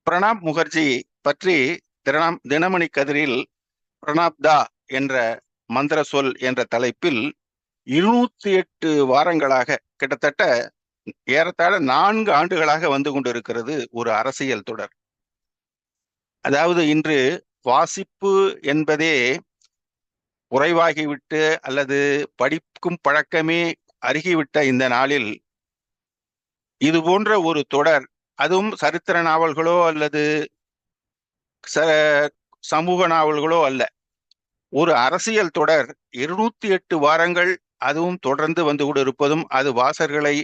பிரணாப் முகர்ஜி பற்றி தினமணி கதிரில் பிரணாப் தா என்ற மந்திர சொல் என்ற தலைப்பில் 208 வாரங்களாக கிட்டத்தட்ட ஏறத்தாழ 4 ஆண்டுகளாக வந்து கொண்டிருக்கிறது ஒரு அரசியல் தொடர். அதாவது இன்று வாசிப்பு என்பதே குறைவாகிவிட்டு அல்லது படிக்கும் பழக்கமே அருகிவிட்ட இந்த நாளில் இது போன்ற ஒரு தொடர், அதுவும் சரித்திர நாவல்களோ அல்லது சமூக நாவல்களோ அல்ல, ஒரு அரசியல் தொடர் 208 வாரங்கள் அதுவும் தொடர்ந்து வந்து கொண்டிருப்பதும் அது வாசகர்களை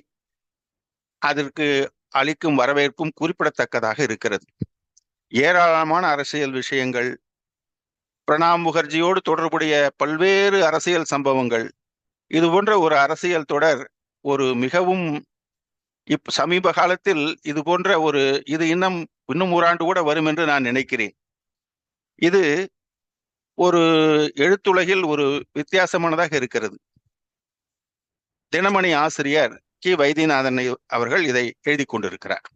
அதற்கு அளிக்கும் வரவேற்பும் குறிப்பிடத்தக்கதாக இருக்கிறது. ஏராளமான அரசியல் விஷயங்கள், பிரணாப் முகர்ஜியோடு தொடர்புடைய பல்வேறு அரசியல் சம்பவங்கள், இது போன்ற ஒரு அரசியல் தொடர் ஒரு மிகவும் சமீப காலத்தில் இது போன்ற இது இன்னும் ஓராண்டு கூட வரும் என்று நான் நினைக்கிறேன். இது ஒரு எழுத்துலகில் ஒரு வித்தியாசமானதாக இருக்கிறது. தினமணி ஆசிரியர் கி வைத்தியநாதன் அவர்கள் இதை எழுதி கொண்டிருக்கிறார்.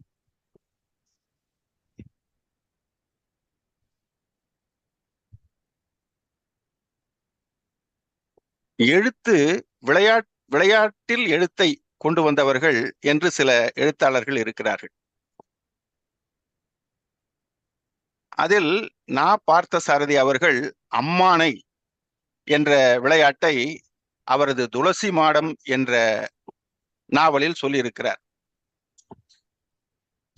விளையாட்டில் எழுத்தை கொண்டு வந்தவர்கள் என்று சில எழுத்தாளர்கள் இருக்கிறார்கள். அதில் நா பார்த்தசாரதி அவர்கள் அம்மானை என்ற விளையாட்டை அவரது துளசி மாடம் என்ற நாவலில் சொல்லியிருக்கிறார்.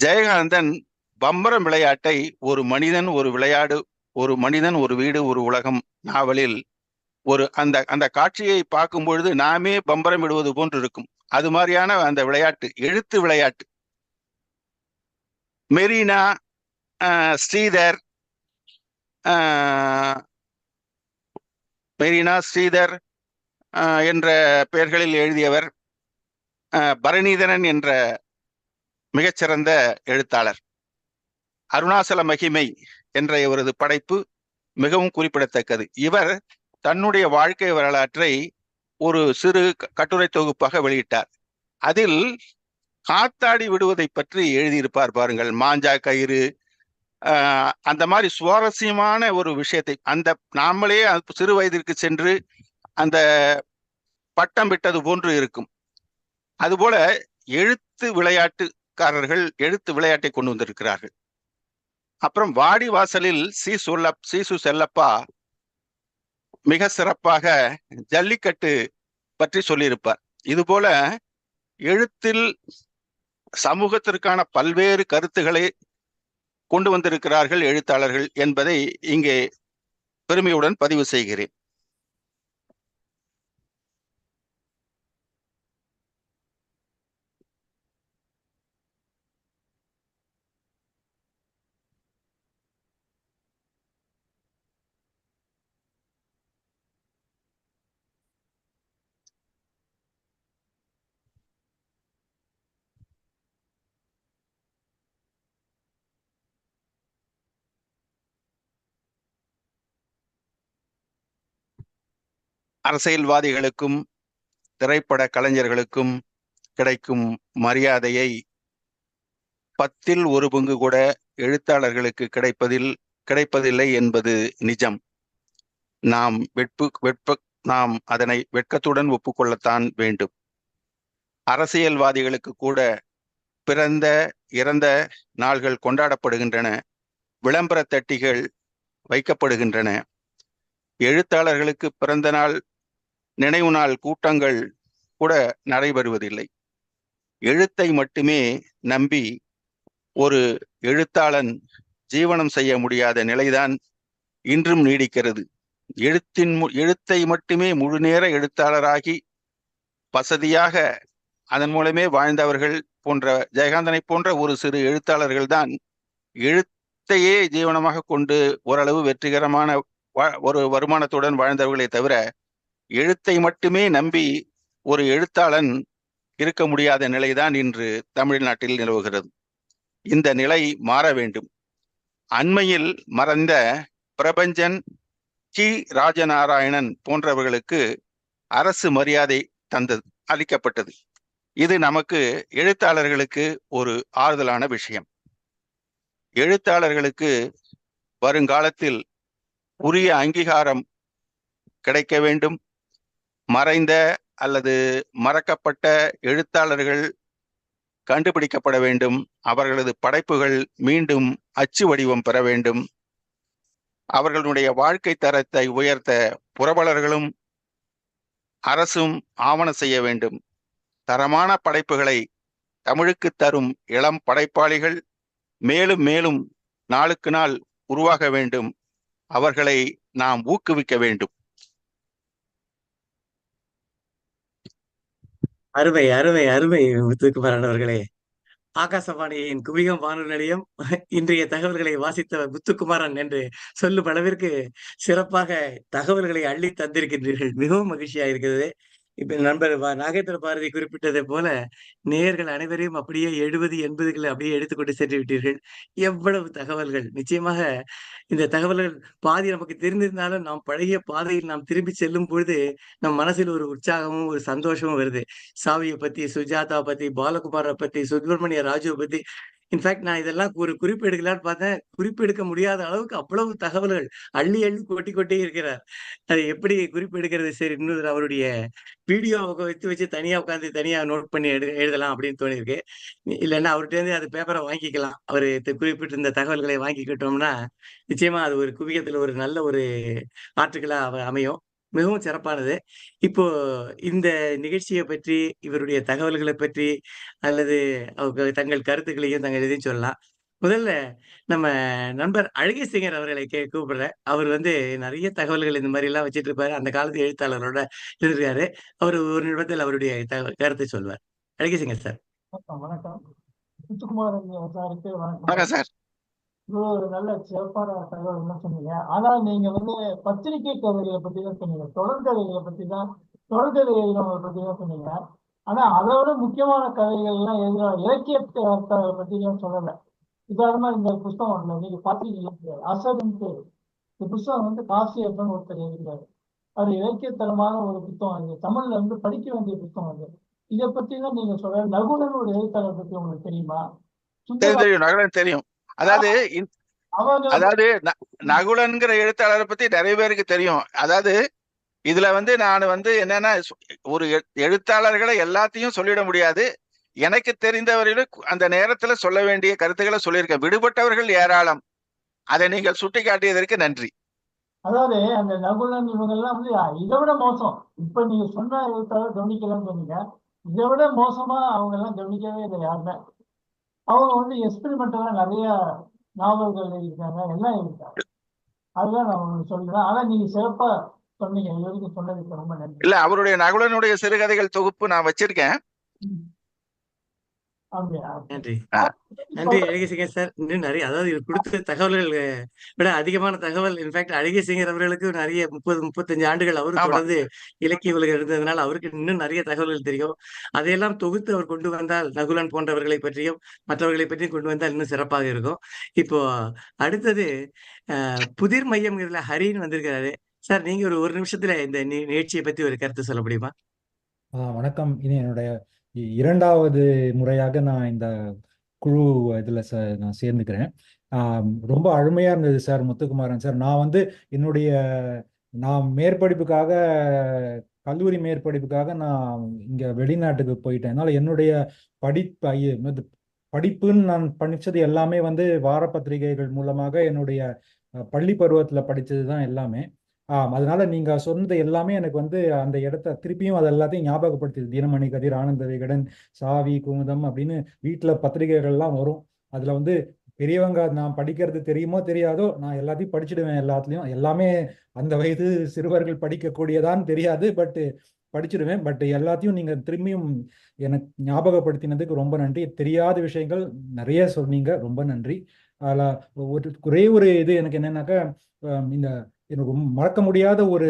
ஜெயகாந்தன் பம்பரம் விளையாட்டை ஒரு மனிதன் ஒரு விளையாடு, ஒரு மனிதன் ஒரு வீடு ஒரு உலகம் நாவலில் ஒரு அந்த அந்த காட்சியை பார்க்கும் பொழுது நாமே பம்பரம் விடுவது போன்று இருக்கும். அது மாதிரியான அந்த விளையாட்டு, எழுத்து விளையாட்டு. மெரினா, ஸ்ரீதர், மெரினா, ஸ்ரீதர் என்ற பெயர்களில் எழுதியவர் பரணிதரன் என்ற மிகச்சிறந்த எழுத்தாளர். அருணாசல மகிமை என்ற இவரது படைப்பு மிகவும் குறிப்பிடத்தக்கது. இவர் தன்னுடைய வாழ்க்கை வரலாற்றை ஒரு சிறு கட்டுரை தொகுப்பாக வெளியிட்டார். அதில் காத்தாடி விடுவதை பற்றி எழுதியிருப்பார் பாருங்கள். மாஞ்சா கயிறு, அந்த மாதிரி சுவாரஸ்யமான ஒரு விஷயத்தை, அந்த நாமளே சிறு வயதிற்கு சென்று அந்த பட்டம் விட்டது போன்று இருக்கும். அதுபோல எழுத்து விளையாட்டுக்காரர்கள் எழுத்து விளையாட்டை கொண்டு வந்திருக்கிறார்கள். அப்புறம் வாடி வாசலில் சீசு செல்லப்பா மிக சிறப்பாக ஜல்லிக்கட்டு பற்றி சொல்லியிருப்பார். இதுபோல எழுத்தில் சமூகத்திற்கான பல்வேறு கருத்துக்களை கொண்டு வந்திருக்கிறார்கள் எழுத்தாளர்கள் என்பதை இங்கே பெருமையுடன் பதிவு செய்கிறேன். அரசியல்வாதிகளுக்கும் திரைப்பட கலைஞர்களுக்கும் கிடைக்கும் மரியாதையை 10ல் 1 பங்கு கூட எழுத்தாளர்களுக்கு கிடைப்பதில்லை என்பது நிஜம். நாம் அதனை வெட்கத்துடன் ஒப்புக்கொள்ளத்தான் வேண்டும். அரசியல்வாதிகளுக்கு கூட பிறந்த இறந்த நாள்கள் கொண்டாடப்படுகின்றன, விளம்பர தட்டிகள் வைக்கப்படுகின்றன. எழுத்தாளர்களுக்கு பிறந்த நாள், நினைவு நாள் கூட்டங்கள் கூட நடைபெறுவதில்லை. எழுத்தை மட்டுமே நம்பி ஒரு எழுத்தாளன் ஜீவனம் செய்ய முடியாத நிலைதான் இன்றும் நீடிக்கிறது. எழுத்தை மட்டுமே முழு நேர எழுத்தாளராகி வசதியாக அதன் மூலமே வாழ்ந்தவர்கள் போன்ற ஜெயகாந்தனை போன்ற ஒரு சிறு எழுத்தாளர்கள் தான் எழுத்தையே ஜீவனமாக கொண்டு ஓரளவு வெற்றிகரமான ஒரு வருமானத்துடன் வாழ்ந்தவர்களே தவிர, எழுத்தை மட்டுமே நம்பி ஒரு எழுத்தாளன் இருக்க முடியாத நிலைதான் இன்று தமிழ்நாட்டில் நிலவுகிறது. இந்த நிலை மாற வேண்டும். அண்மையில் மறைந்த பிரபஞ்சன், கி. ராஜநாராயணன் போன்றவர்களுக்கு அரசு மரியாதை அளிக்கப்பட்டது. இது நமக்கு எழுத்தாளர்களுக்கு ஒரு ஆறுதலான விஷயம். எழுத்தாளர்களுக்கு வருங்காலத்தில் உரிய அங்கீகாரம் கிடைக்க வேண்டும். மறைந்த அல்லது மறக்கப்பட்ட எழுத்தாளர்கள் கண்டுபிடிக்கப்பட வேண்டும். அவர்களது படைப்புகள் மீண்டும் அச்சு வடிவம் பெற வேண்டும். அவர்களுடைய வாழ்க்கை தரத்தை உயர்த்த புரவலர்களும் அரசும் ஆவண செய்ய வேண்டும். தரமான படைப்புகளை தமிழுக்கு தரும் இளம் படைப்பாளிகள் மேலும் மேலும் நாளுக்கு நாள் உருவாக வேண்டும். அவர்களை நாம் ஊக்குவிக்க வேண்டும். அருமை அருமை அருமை முத்துக்குமரன் அவர்களே. ஆகாசவாணியின் குவிகம் வானொலி நிலையம் இன்றைய தகவல்களை வாசித்தவர் முத்துக்குமாரன் என்று சொல்லும் அளவிற்கு சிறப்பாக தகவல்களை அள்ளி தந்திருக்கின்றீர்கள். மிகவும் மகிழ்ச்சியா இருக்கிறது. இப்ப நண்பர் நாகேந்திர பாரதி குறிப்பிட்டதை போல நேயர்கள் அனைவரையும் அப்படியே 70, 80களை அப்படியே எடுத்துக்கொண்டு சென்று விட்டீர்கள். எவ்வளவு தகவல்கள்! நிச்சயமாக இந்த தகவல்கள் பாதி நமக்கு தெரிந்திருந்தாலும் நாம் பழகிய பாதையில் நாம் திரும்பி செல்லும் பொழுது நம் மனசில் ஒரு உற்சாகமும் ஒரு சந்தோஷமும் வருது. சாவியை பத்தி, சுஜாதா பத்தி, பாலகுமாரை பத்தி, சுப்பிரமணிய ராஜுவை பத்தி இன்ஃபேக்ட் நான் இதெல்லாம் ஒரு குறிப்பு எடுக்கலான்னு பார்த்தேன். குறிப்பு எடுக்க முடியாத அளவுக்கு அவ்வளவு தகவல்கள் அள்ளி அள்ளி கொட்டி கொட்டி இருக்கிறார். அது எப்படி குறிப்பு எடுக்கிறது? சரி, இன்னொரு அவருடைய வீடியோ வச்சு வச்சு தனியா உட்காந்து தனியா நோட் பண்ணி எழுதலாம் அப்படின்னு தோணியிருக்கு. இல்லைன்னா அவர்கிட்டேருந்து அது பேப்பரை வாங்கிக்கலாம். அவரு குறிப்பிட்ட இந்த தகவல்களை வாங்கிக்கிட்டோம்னா, நிச்சயமா அது ஒரு குவியத்துல ஒரு நல்ல ஒரு ஆர்டிகிளா அமையும். மிகவும் சிறப்பானது. இப்போ இந்த நிகழ்ச்சிய பற்றி, இவருடைய தகவல்களை பற்றி அல்லது அவங்க தங்கள் கருத்துக்களையும் தங்கள் இதையும் சொல்லலாம். முதல்ல நம்ம நண்பர் அழகியசிங்கர் அவர்களை கூப்பிடுறேன். அவர் வந்து நெறைய தகவல்கள் இந்த மாரிலாம் வச்சுட்டு இருப்பாரு. அந்த காலத்து எழுத்தாளரோட இருந்திருக்காரு. அவரு ஒரு நிமிடத்தில் அவருடைய கருத்தை சொல்வார். அழகியசிங்கர் சார். வணக்கம் வணக்கம். முத்துக்குமாரன் சாருக்கு வணக்கம். வணக்கம் சார். இது ஒரு நல்ல சிறப்பான தகவல் என்ன சொன்னீங்க. ஆனால் நீங்க வந்து பத்திரிகை கதைகளை பத்தி தான் சொன்னீங்க. தொடர்கதைகளை பத்தி தான் சொன்னீங்க. ஆனா அதை விட முக்கியமான கதைகள் எல்லாம் இலக்கிய பத்தி எல்லாம் சொல்லல. உதாரணமா இந்த புஸ்தகம் நீங்க பாத்தீங்கன்னா அசதுன்ட்டு இந்த புஸ்தகம் வந்து காசியப்பன் ஒருத்தர் எழுதியிருக்காரு. அது இலக்கியத்தரமான ஒரு புத்தகம். அது தமிழ்ல வந்து படிக்க வேண்டிய புத்தகம். அது இதை பத்தி தான் நீங்க சொல்ற. நகுலன் ஒரு எழுத்தாளர் பத்தி உங்களுக்கு தெரியுமா? தெரியும், நகுலன் தெரியும். அதாவது நகுலன்கிற எழுத்தாளரை பத்தி நிறைய பேருக்கு தெரியும். அதாவது இதுல வந்து நான் வந்து என்னன்னா, ஒரு எழுத்தாளர்களை எல்லாத்தையும் சொல்லிட முடியாது. எனக்கு தெரிந்தவர்களும் அந்த நேரத்துல சொல்ல வேண்டிய கருத்துக்களை சொல்லியிருக்கேன். விடுபட்டவர்கள் ஏராளம். அதை நீங்கள் சுட்டி காட்டியதற்கு நன்றி. அதாவது அந்த நகுலன் இவங்க எல்லாம் வந்து இதை விட மோசம். இப்ப நீங்க சொன்ன எழுத்தாளர் கவனிக்கலாம்னு சொன்னீங்க. இதை விட மோசமா அவங்க எல்லாம் கவனிக்கவே இல்லை யாருமே. அவங்க வந்து எக்ஸ்பெரிமெண்டலா நிறைய நாவல்கள் எழுதியிருக்காங்க, எல்லாம் எழுதிருக்காங்க. அதுதான் நான் உங்களுக்கு சொல்றேன். ஆனா நீங்க சிறப்பா சொன்னீங்க. இது வரைக்கும் சொன்னதுக்கு ரொம்ப நன்றி. இல்ல, அவருடைய நகுலனுடைய சிறுகதைகள் தொகுப்பு நான் வச்சிருக்கேன். நன்றி நன்றி அழகியசிங்கர் சார். இன்னும் நிறைய, அதாவது இவர் கொடுத்த தகவல்கள் விட அதிகமான தகவல். இன்ஃபேக்ட் அழகியசிங்கர் அவர்களுக்கு நிறைய 30-35 ஆண்டுகள் அவரு தொடர்ந்து இலக்கிய உலகம் இருந்ததுனால அவருக்கு இன்னும் நிறைய தகவல்கள் தெரியும். அதையெல்லாம் தொகுத்து அவர் கொண்டு வந்தால், நகுலன் போன்றவர்களை பற்றியும் மற்றவர்களை பற்றியும் கொண்டு வந்தால் இன்னும் சிறப்பாக இருக்கும். இப்போ அடுத்தது புதிர் மையம் இதுல ஹரின்னு வந்திருக்கிறாரு. சார், நீங்க ஒரு நிமிஷத்துல இந்த நிகழ்ச்சியை பத்தி ஒரு கருத்து சொல்ல முடியுமா? வணக்கம். இது என்னுடைய 2வது முறையாக நான் இந்த குழு இதில் நான் சேர்ந்துக்கிறேன். ரொம்ப அருமையாக இருந்தது சார் முத்துக்குமாரன் சார். நான் வந்து நான் மேற்படிப்புக்காக, கல்லூரி மேற்படிப்புக்காக நான் இங்கே வெளிநாட்டுக்கு போயிட்டேன். அதனால் என்னுடைய படிப்புன்னு நான் படித்தது எல்லாமே வந்து வார பத்திரிகைகள் மூலமாக என்னுடைய பள்ளி பருவத்தில் படித்தது தான் எல்லாமே. அதனால நீங்க சொன்னது எல்லாமே எனக்கு வந்து அந்த இடத்த திருப்பியும் அது எல்லாத்தையும் ஞாபகப்படுத்துது. தினமணி, கதிர், ஆனந்த விகடன், சாவி, குமுதம் அப்படின்னு வீட்டுல பத்திரிகைகள்லாம் வரும். அதுல வந்து பெரியவங்க நான் படிக்கிறது தெரியுமோ தெரியாதோ நான் எல்லாத்தையும் படிச்சுடுவேன். எல்லாத்துலயும் எல்லாமே அந்த வயது சிறுவர்கள் படிக்கக்கூடியதான்னு தெரியாது, பட் படிச்சிடுவேன். பட் எல்லாத்தையும் நீங்க திரும்பியும் எனக்கு ஞாபகப்படுத்தினதுக்கு ரொம்ப நன்றி. தெரியாத விஷயங்கள் நிறைய சொன்னீங்க, ரொம்ப நன்றி. அதில் ஒரே ஒரு இது எனக்கு என்னன்னாக்கா, இந்த எனக்கு மறக்க முடியாத ஒரு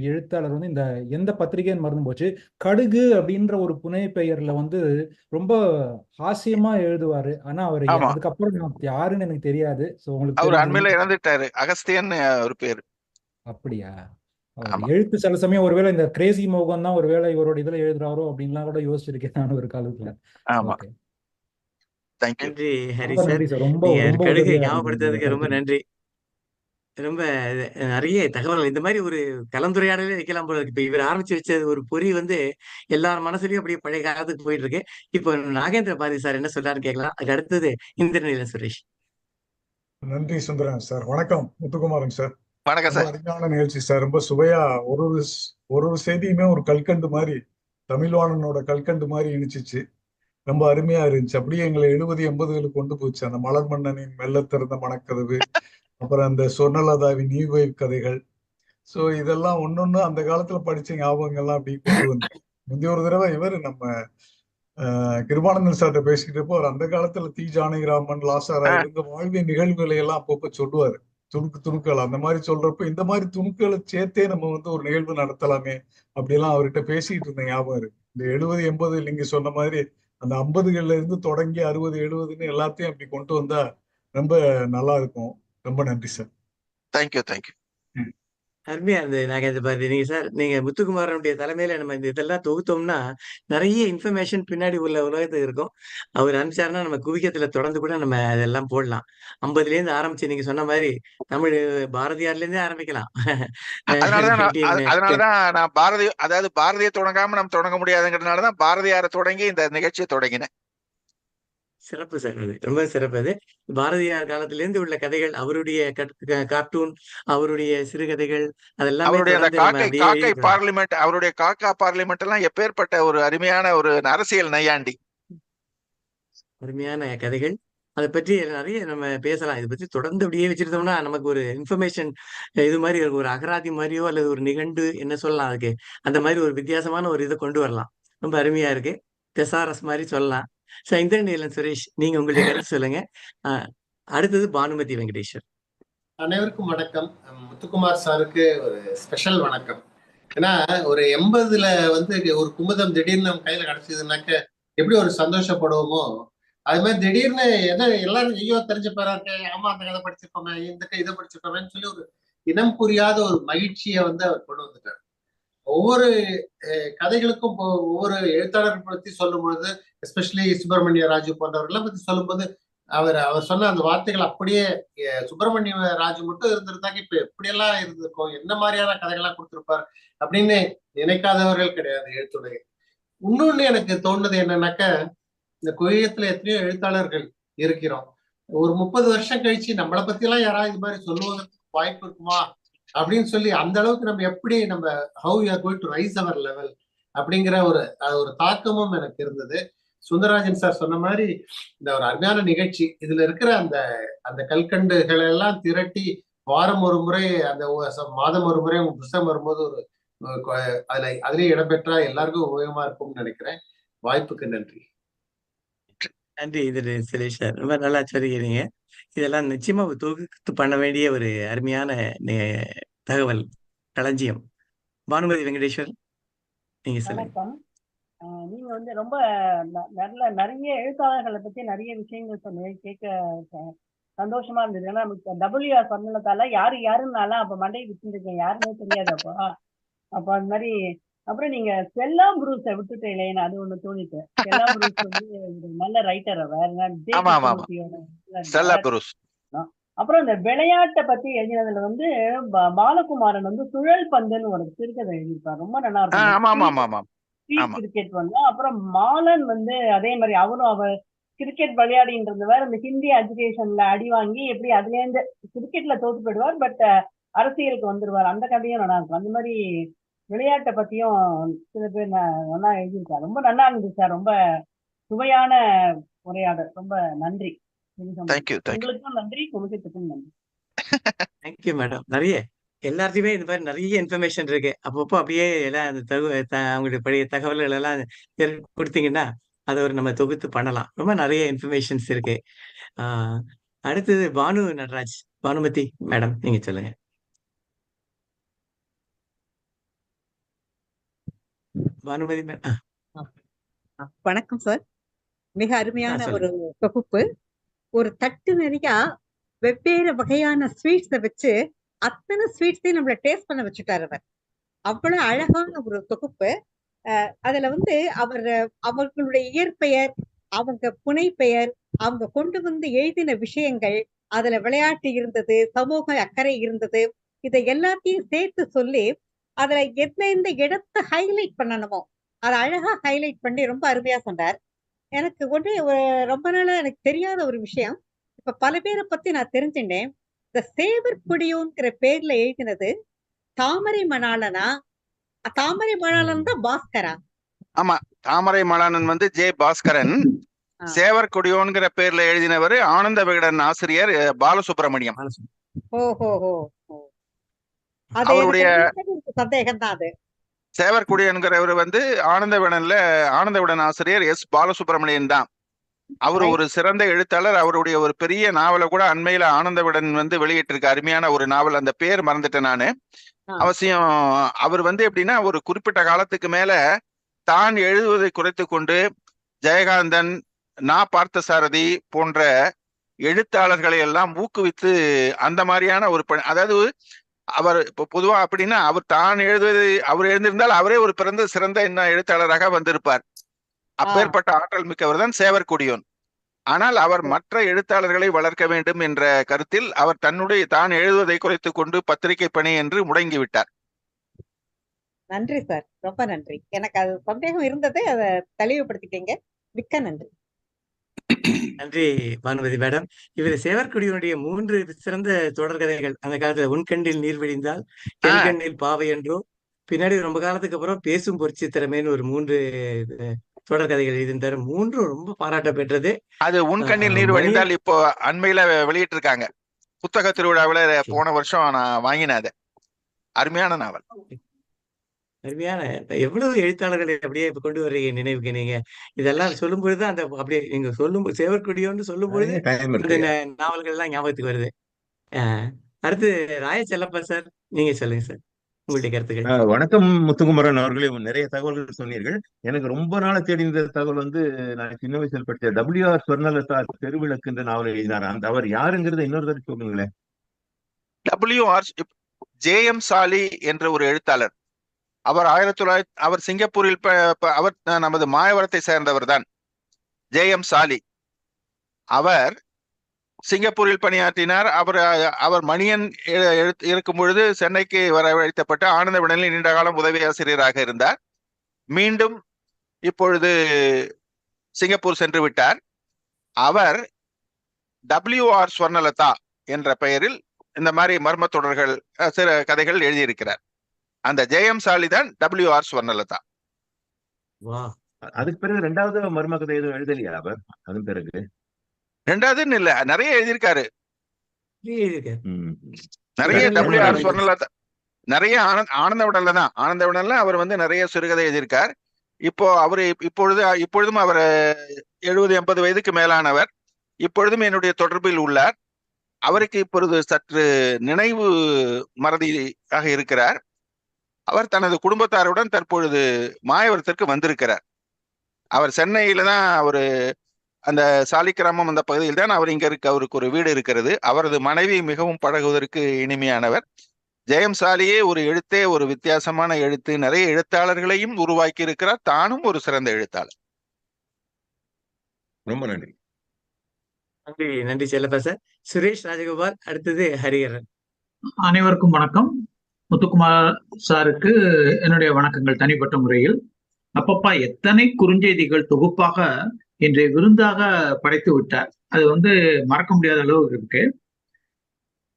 எழுத்தாளர் வந்து இந்த எந்த பத்திரிகைன்னு மறந்து போச்சு, கடுகு அப்படின்ற ஒரு புனை பெயர்ல வந்து ரொம்ப ஹாஸ்யமா எழுதுவாரு. ஆனா அவர் அதுக்கப்புறம் யாருன்னு எனக்கு தெரியாது. அவர் அண்மையில இறந்துட்டாரு. அகஸ்தியன் ஒரு பேரு. அப்படியா? எழுத்து சில சமயம் ஒருவேளை இந்த கிரேசி மோகன் தான் ஒருவேளை இவரோட இதுல எழுதுறாரோ அப்படின்லாம் கூட யோசிச்சிருக்கேன் நான் ஒரு காலத்துல. நன்றி ஹரி சார். ரொம்ப கடுகு ஞாபகப்படுத்துறதுக்கு ரொம்ப நன்றி. ரொம்ப நிறைய தகவல்கள் இந்த மாதிரி ஒரு கலந்துரையாடலே வைக்கலாம் போல இருக்கு. இப்ப இவர் ஆரம்பிச்சு வச்ச ஒரு பொறி வந்து எல்லார் மனசுலயும் அப்படியே பழைய காலத்துக்கு போயிட்டு இருக்கு. இப்போ நாகேந்திர பாரதி சார் என்ன சொல்றாருன்னு கேட்கலாம். அதுக்கு அடுத்தது இந்திரநீலன் சுரேஷ். நன்றி சுந்தரன் சார். வணக்கம் முத்துக்குமாரன் சார். வணக்கம் சார். அருமையான நிகழ்ச்சி சார். ரொம்ப சுவையா ஒரு செய்தியுமே ஒரு கல்கண்டு மாதிரி, தமிழ்வாணனோட கல்கண்டு மாதிரி இனிச்சிச்சு. ரொம்ப அருமையா இருந்துச்சு. அப்படியே எங்களை 70-80களுக்கு கொண்டு போச்சு. அந்த மலர் மன்னனின் மெல்ல திறந்த மனக்கதவு, அப்புறம் அந்த சொர்ணலதாவின் நீர்வைவு கதைகள். சோ இதெல்லாம் ஒன்னொன்னு அந்த காலத்துல படிச்ச ஞாபகங்கள்லாம் அப்படி கொண்டு வந்து முந்தைய ஒரு தடவை இவர் நம்ம கிருபானந்தன் சார்ட்ட பேசிக்கிட்டப்போ அவர் அந்த காலத்துல தி ஜானகிராமன், லாசாரா இருந்த வாழ்வின் நிகழ்வுகளை எல்லாம் அப்பப்ப சொல்லுவாரு. துணுக்கள் அந்த மாதிரி சொல்றப்ப இந்த மாதிரி துணுக்களை சேர்த்தே நம்ம வந்து ஒரு நிகழ்வு நடத்தலாமே அப்படியெல்லாம் அவர்கிட்ட பேசிட்டு இருந்த ஞாபகம் இருக்கு. இந்த 70-80 நீங்க சொன்ன மாதிரி அந்த 50கள்ல இருந்து தொடங்கி 60-70ன்னு எல்லாத்தையும் அப்படி கொண்டு வந்தா ரொம்ப நல்லா இருக்கும். ரொம்ப நன்றி சார். தேங்க்யூ. அருமையா இருந்தது. நாங்க இத பாத்து நீங்க சார் நீங்க முத்துக்குமாரனுடைய தலைமையில நம்ம இந்த இதெல்லாம் தொகுத்தோம்னா, நெறைய இன்ஃபர்மேஷன் பின்னாடி உள்ள உலகத்துல இருக்கும். அவரு அனுப்பிச்சாருன்னா, நம்ம குவியத்துல தொடர்ந்து கூட நம்ம அதெல்லாம் போடலாம். 50லேருந்து ஆரம்பிச்சு நீங்க சொன்ன மாரி, தமிழ் பாரதியார்லேருந்தே ஆரம்பிக்கலாம். அதனாலதான் நான் 19 அதனாலதான் நான் அதாவது பாரதியை தொடங்காம நம்ம தொடங்க முடியாதுங்கிறதுனாலதான் பாரதியாரை தொடங்கி இந்த நிகழ்ச்சியை தொடங்கினேன். சிறப்பு சார் அது. ரொம்ப சிறப்பு அது. பாரதியார் காலத்திலேருந்து உள்ள கதைகள், அவருடைய கார்ட்டூன், அவருடைய சிறுகதைகள் அதெல்லாமே அவருடைய அந்த தொடர்ந்து நம்ம அப்படியே எழுதிக்கலாம். அவருடைய காக்கா பார்லிமெண்ட் எல்லாம் எப்பேற்பட்ட ஒரு அருமையான ஒரு அரசியல் நையாண்டி. அருமையான கதைகள். அத பற்றி நெறைய நம்ம பேசலாம். இத பத்தி தொடர்ந்து அப்படியே வச்சிருந்தோம்னா, நமக்கு ஒரு இன்ஃபர்மேஷன் இது மாரி ஒரு அகராதி மாரியோ, அல்லது ஒரு நிகண்டு என்ன சொல்லலாம் அதுக்கு? அந்த மாரி ஒரு வித்தியாசமான ஒரு இத கொண்டு வரலாம். ரொம்ப அருமையா இருக்கு. தெசாரஸ் மாரி சொல்லலாம். இந்திரநீலன் சுரேஷ், நீங்க உங்களுடைய கருத்து சொல்லுங்க. அ அடுத்தது பானுமதி வெங்கடேஷன். அனைவருக்கும் வணக்கம். முத்துக்குமார் சாருக்கு ஒரு ஸ்பெஷல் வணக்கம். ஏன்னா ஒரு 80ல ஒரு குமுதம் திடீர்னு நம்ம கையில கிடைச்சதுனாக்க எப்படி ஒரு சந்தோஷப்படுவோமோ, அது மாதிரி திடீர்னு எல்லாரும் ஐயோ தெரிஞ்ச பேராக்க, ஆமா அந்த கதை படிச்சிருப்போமே, இந்த இதை படிச்சிருப்போமேன்னு சொல்லி ஒரு இனம் புரியாத ஒரு மகிழ்ச்சியை அவர் கொண்டு வந்துட்டார். ஒவ்வொரு கதைகளுக்கும் ஒவ்வொரு எழுத்தாளர் பத்தி சொல்லும் பொழுது, எஸ்பெஷலி சுப்பிரமணிய ராஜு போன்றவர்கள்லாம் பத்தி சொல்லும்போது அவர் சொன்ன அந்த வார்த்தைகள் அப்படியே சுப்பிரமணிய ராஜு மட்டும் இருந்திருந்தாங்க இப்ப எப்படியெல்லாம் இருந்திருக்கும், என்ன மாதிரியான கதைகள்லாம் கொடுத்திருப்பார் அப்படின்னு நினைக்காதவர்கள் கிடையாது எழுத்துடைய. இன்னொன்னு எனக்கு தோணுது என்னன்னாக்க, இந்த குவையத்துல எத்தனையோ எழுத்தாளர்கள் இருக்கிறோம். ஒரு 30 வருஷம் கழிச்சு நம்மளை பத்தி எல்லாம் யாராவது இது மாதிரி சொல்லுவதற்கு வாய்ப்பு இருக்குமா அப்படின்னு சொல்லி அந்த அளவுக்கு நம்ம எப்படி how you are going to rise our level அப்படிங்கிற ஒரு தாக்கமும் எனக்கு இருந்தது. சுந்தரராஜன் சார் சொன்ன மாதிரி இந்த ஒரு அருமையான நிகழ்ச்சி, இதுல இருக்கிற அந்த அந்த கல்கண்டுகளை எல்லாம் திரட்டி வாரம் ஒரு முறை மாதம் ஒரு முறை புத்தகம் வரும்போது அதுலயே இடம்பெற்றா எல்லாருக்கும் உபயோகமா இருக்கும்னு நினைக்கிறேன். வாய்ப்புக்கு நன்றி. நன்றி சுரேஷ் சார். ரொம்ப நல்லா சொல்லிக்கிறீங்க. இதெல்லாம் நிச்சயமா தொகுத்து பண்ண வேண்டிய ஒரு அருமையான தகவல் களஞ்சியம். பானுமதி வெங்கடேஸ்வர், நீங்க சொல்லுங்க. வணக்கம். நீங்க ரொம்ப நிறைய எழுத்தாளர்களை பத்தி நிறைய விஷயங்கள் சொன்னீங்க. கேட்க சந்தோஷமா இருந்தது. ஏன்னா நமக்கு WR சொன்னதால யாருன்னாலும் அப்ப மண்டையை விட்டுருக்கேன், யாருன்னே தெரியாது அப்போ அந்த மாதிரி. அப்புறம் நீங்க ஸ்டெல்லா புரூஸை விட்டுட்டு இல்லையா, அது ஒண்ணு தோணிட்டு. ஸ்டெல்லா புரூஸ் ஒரு நல்ல ரைட்டர். அப்புறம் இந்த விளையாட்டை பத்தி எழுதினதுல பாலகுமாரன் சுழல் பந்துன்னு ஒரு சிறுகதை எழுதியிருப்பார், ரொம்ப நல்லா இருக்கும். கிரிக்கெட் அப்புறம் மாலன் அதே மாதிரி அவரும் கிரிக்கெட் விளையாடிட்டு இருந்தவர். இந்த ஹிந்தி எஜுகேஷன்ல அடி வாங்கி எப்படி அதுல இருந்து கிரிக்கெட்ல தோத்து போயிடுவார், பட் அரசியலுக்கு வந்துருவார். அந்த கதையும் நல்லா இருக்கும். அந்த மாதிரி விளையாட்டை பத்தியும் சில பேர் நல்லா எழுதியிருக்காரு. ரொம்ப நல்லா இருந்துச்சு சார். ரொம்ப சுவையான உரையாடல். ரொம்ப நன்றி. உங்களுக்கும் நன்றி, குழுக்கத்துக்கும் நன்றி. Thank you madam. நிறைய எல்லாத்தையுமே இந்த மாதிரி நிறைய இன்ஃபர்மேஷன் இருக்கு. அப்பப்போ அப்படியே எல்லாம் அந்த அவங்களுடைய பழைய தகவல்கள் எல்லாம் கொடுத்தீங்கன்னா அதை நம்ம தொகுத்து பண்ணலாம். ரொம்ப நிறைய இன்ஃபர்மேஷன்ஸ் இருக்கு. அடுத்தது பானு நடராஜ். பானுமதி மேடம், நீங்க சொல்லுங்க. பானுமதி மேடம். வணக்கம் சார். மிக அருமையான ஒரு தொகுப்பு. ஒரு தட்டு நிறையா வெவ்வேறு வகையான ஸ்வீட்ஸை வச்சு அத்தனை ஸ்வீட்ஸையும் நம்மள டேஸ்ட் பண்ண வச்சுட்டாரு அவர். அவ்வளவு அழகான ஒரு தொகுப்பு. அதுல அவர்களுடைய இயற்பெயர், அவங்க புனைப்பெயர், அவங்க கொண்டு வந்து எழுதின விஷயங்கள், அதுல விளையாட்டு இருந்தது, சமூக அக்கறை இருந்தது, இதை எல்லாத்தையும் சேர்த்து சொல்லி அதுல எந்த இடத்தை ஹைலைட் பண்ணணுமோ அதை அழகா ஹைலைட் பண்ணி ரொம்ப அருமையா சொன்னார். எனக்கு ரொம்ப நாளா எனக்கு தெரியாத ஒரு விஷயம், இப்ப பல பேரை பத்தி நான் தெரிஞ்சுட்டேன். இந்த சேவர் கொடியோங்கிற பேர்ல எழுதினது தாமரை மணாளனா? தாமரை மணாளன் தான் பாஸ்கரா? ஆமா, தாமரை மணாளன் ஜே பாஸ்கரன். சேவர் கொடியோன்கிற பேர்ல எழுதினவர் ஆனந்த விகடன் ஆசிரியர் பாலசுப்ரமணியம். அவருடைய சந்தேகம் தான் அது. சேவர் கொடியோன்கிறவர் ஆனந்த விகடன் ஆசிரியர் பாலசுப்ரமணியன் தான். அவரு ஒரு சிறந்த எழுத்தாளர். அவருடைய ஒரு பெரிய நாவலை கூட அண்மையில ஆனந்த விகடன் வெளியிட்டிருக்க அருமையான ஒரு நாவல். அந்த பேர் மறந்துட்டேன் நானு. அவசியம். அவர் எப்படின்னா ஒரு குறிப்பிட்ட காலத்துக்கு மேல தான் எழுதுவதை குறைத்து கொண்டு ஜெயகாந்தன், பார்த்தசாரதி போன்ற எழுத்தாளர்களை எல்லாம் ஊக்குவித்து அந்த மாதிரியான அதாவது அவர் இப்போ பொதுவா அப்படின்னா அவர் தான் எழுதுவது, அவர் எழுந்திருந்தால் அவரே ஒரு சிறந்த எழுத்தாளராக வந்திருப்பார். அப்பேற்பட்ட ஆற்றல் மிக்கவர் தான் சேவர் கொடியோன். ஆனால் அவர் மற்ற எழுத்தாளர்களை வளர்க்க வேண்டும் என்ற கருத்தில் அவர் தான் எழுதுவதை குறைத்துக் கொண்டு பத்திரிகை பணி என்று முடங்கிவிட்டார். நன்றி சார், ரொம்ப நன்றி. எனக்கு அது சந்தேகம் இருந்தது, அதை தெளிவுபடுத்திட்டீங்க. மிக்க நன்றி. நன்றி பானுமதி மேடம். இவர் சேவற்கொடியினுடைய 3 சிறந்த தொடர்கதைகள் அந்த காலத்துல உன்கண்ணில் நீர் வழிந்தால், தென்கண்ணில் பாவை என்றோ, பின்னாடி ரொம்ப காலத்துக்கு அப்புறம் பேசும் பொற்சி திறமைன்னு ஒரு 3 தொடர்கதைகள் எழுதியிருந்தாரு. 3ம் ரொம்ப பாராட்ட பெற்றது. அது உன்கண்ணில் நீர் வழிந்தால் இப்போ அண்மையில வெளியிட்டு இருக்காங்க. புத்தக திருவிழாவில போன வருஷம் நான் வாங்கினேன். அது அருமையான நாவல். அருமையான எவ்வளவு எழுத்தாளர்களை அப்படியே கொண்டு வர்றீங்க நினைவுக்கு. நீங்க இதெல்லாம் சொல்லும் பொழுது அந்த அப்படியே நீங்க சொல்லும் சேவற்கொடியோன்னு சொல்லும் பொழுது அந்த நாவல்கள் எல்லாம் ஞாபகத்துக்கு வருது. அடுத்து ராய செல்லப்பா சார், நீங்க சொல்லுங்க சார் உங்களுடைய கருத்துக்கள். வணக்கம் முத்துக்குமரன் அவர்களே, நிறைய தகவல்கள் சொன்னீர்கள். எனக்கு ரொம்ப நாள தேடி இந்த தகவல் வந்து நான் சின்ன வயசில் படிச்ச WR ஸ்வர்ணலதா தெருவிளக்கு என்ற நாவல் எழுதினார். அந்த அவர் யாருங்கிறத இன்னொரு தடவை சொல்லுங்களேன். WR JM சாலி என்ற ஒரு எழுத்தாளர். அவர் அவர் சிங்கப்பூரில் அவர் நமது மாயவரத்தை சேர்ந்தவர் தான். JM சாலி அவர் சிங்கப்பூரில் பணியாற்றினார். அவர் மணியன் இருக்கும் பொழுது சென்னைக்கு வரவழைக்கப்பட்ட ஆனந்த விடலில் நீண்ட காலம் உதவி ஆசிரியராக இருந்தார். மீண்டும் இப்பொழுது சிங்கப்பூர் சென்று விட்டார். அவர் WR ஸ்வர்ணலதா என்ற பெயரில் இந்த மாதிரி மர்ம தொடர்கள், சில கதைகள் எழுதியிருக்கிறார். அந்த JM சாலி தான் WR ஸ்வர்ணலதா. அதுக்கு பிறகு 2வது மர்ம கதை எதுவும் எழுதலையா அவர்? அதன் பிறகு 2வதுன்னு இல்ல, நிறைய எழுதியிருக்காரு. நிறைய WR ஸ்வர்ணலதா, நிறைய ஆனந்த விடல்ல தான். ஆனந்த விடல்ல அவர் வந்து நிறைய சிறுகதை எழுதியிருக்கார். இப்பொழுதும் அவர் 70-80 வயதுக்கு மேலானவர். இப்பொழுதும் என்னுடைய தொடர்பில் உள்ளார். அவருக்கு இப்பொழுது சற்று நினைவு மறதியாக இருக்கிறார். அவர் தனது குடும்பத்தாருடன் தற்பொழுது மாயவரத்திற்கு வந்திருக்கிறார். அவர் சென்னையில தான் அந்த சாலிக்கிராமம் அந்த பகுதியில் தான் அவர் அவருக்கு ஒரு வீடு இருக்கிறது. அவரது மனைவி மிகவும் பழகுவதற்கு இனிமையானவர். JM சாலியே ஒரு எழுத்தே ஒரு வித்தியாசமான எழுத்து. நிறைய எழுத்தாளர்களையும் உருவாக்கி இருக்கிறார். தானும் ஒரு சிறந்த எழுத்தாளர். ரொம்ப நன்றி. நன்றி செல்லப்பா சார். சுரேஷ் ராஜகோபால், அடுத்தது ஹரிஹரன். அனைவருக்கும் வணக்கம். முத்துக்குமார் சாருக்கு என்னுடைய வணக்கங்கள் தனிப்பட்ட முறையில். அப்பப்பா எத்தனை குறுஞ்செய்திகள் தொகுப்பாக இன்றைய விருந்தாக படைத்து விட்டார். அது மறக்க முடியாத அளவு இருக்கு.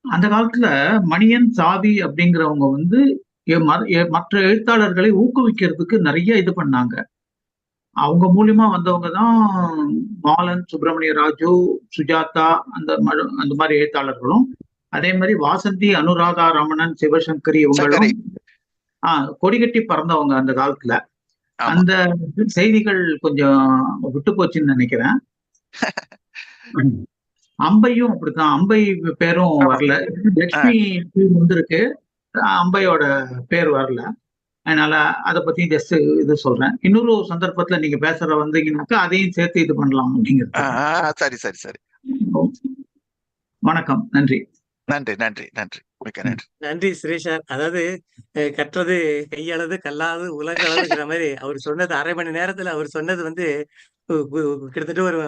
அந்த காலத்துல மணியன் சாவி அப்படிங்கிறவங்க மற்ற எழுத்தாளர்களை ஊக்குவிக்கிறதுக்கு நிறைய இது பண்ணாங்க. அவங்க மூலியமா வந்தவங்க தான் மாலன், சுப்பிரமணிய ராஜு, சுஜாதா, அந்த மாதிரி எழுத்தாளர்களும். அதே மாதிரி வாசந்தி, அனுராதா ரமணன், சிவசங்கரி இவங்களும் கொடிகட்டி பறந்தவங்க அந்த காலத்துல. அந்த செய்திகள் கொஞ்சம் விட்டு போச்சுன்னு நினைக்கிறேன். அம்பையும் அப்படித்தான், அம்பை பேரும் வரல. லட்சுமி இருக்கு, அம்பையோட பேர் வரல. அதனால அதை பத்தி ஜஸ்ட் இது சொல்றேன். இன்னொரு சந்தர்ப்பத்துல நீங்க பேசுற வந்தீங்கன்னாக்கா அதையும் சேர்த்து இது பண்ணலாம் அப்படிங்கிறது. சரி சரி சரி. வணக்கம், நன்றி. நன்றி நன்றி நன்றி, மிக்க நன்றி. நன்றி சுரேஷா. அதாவது கற்றது கையளது கல்லாது உலகளவுங்கிற மாதிரி அவர் சொன்னது 1/2 மணி நேரத்துல அவர் சொன்னது கிட்டத்தட்ட ஒரு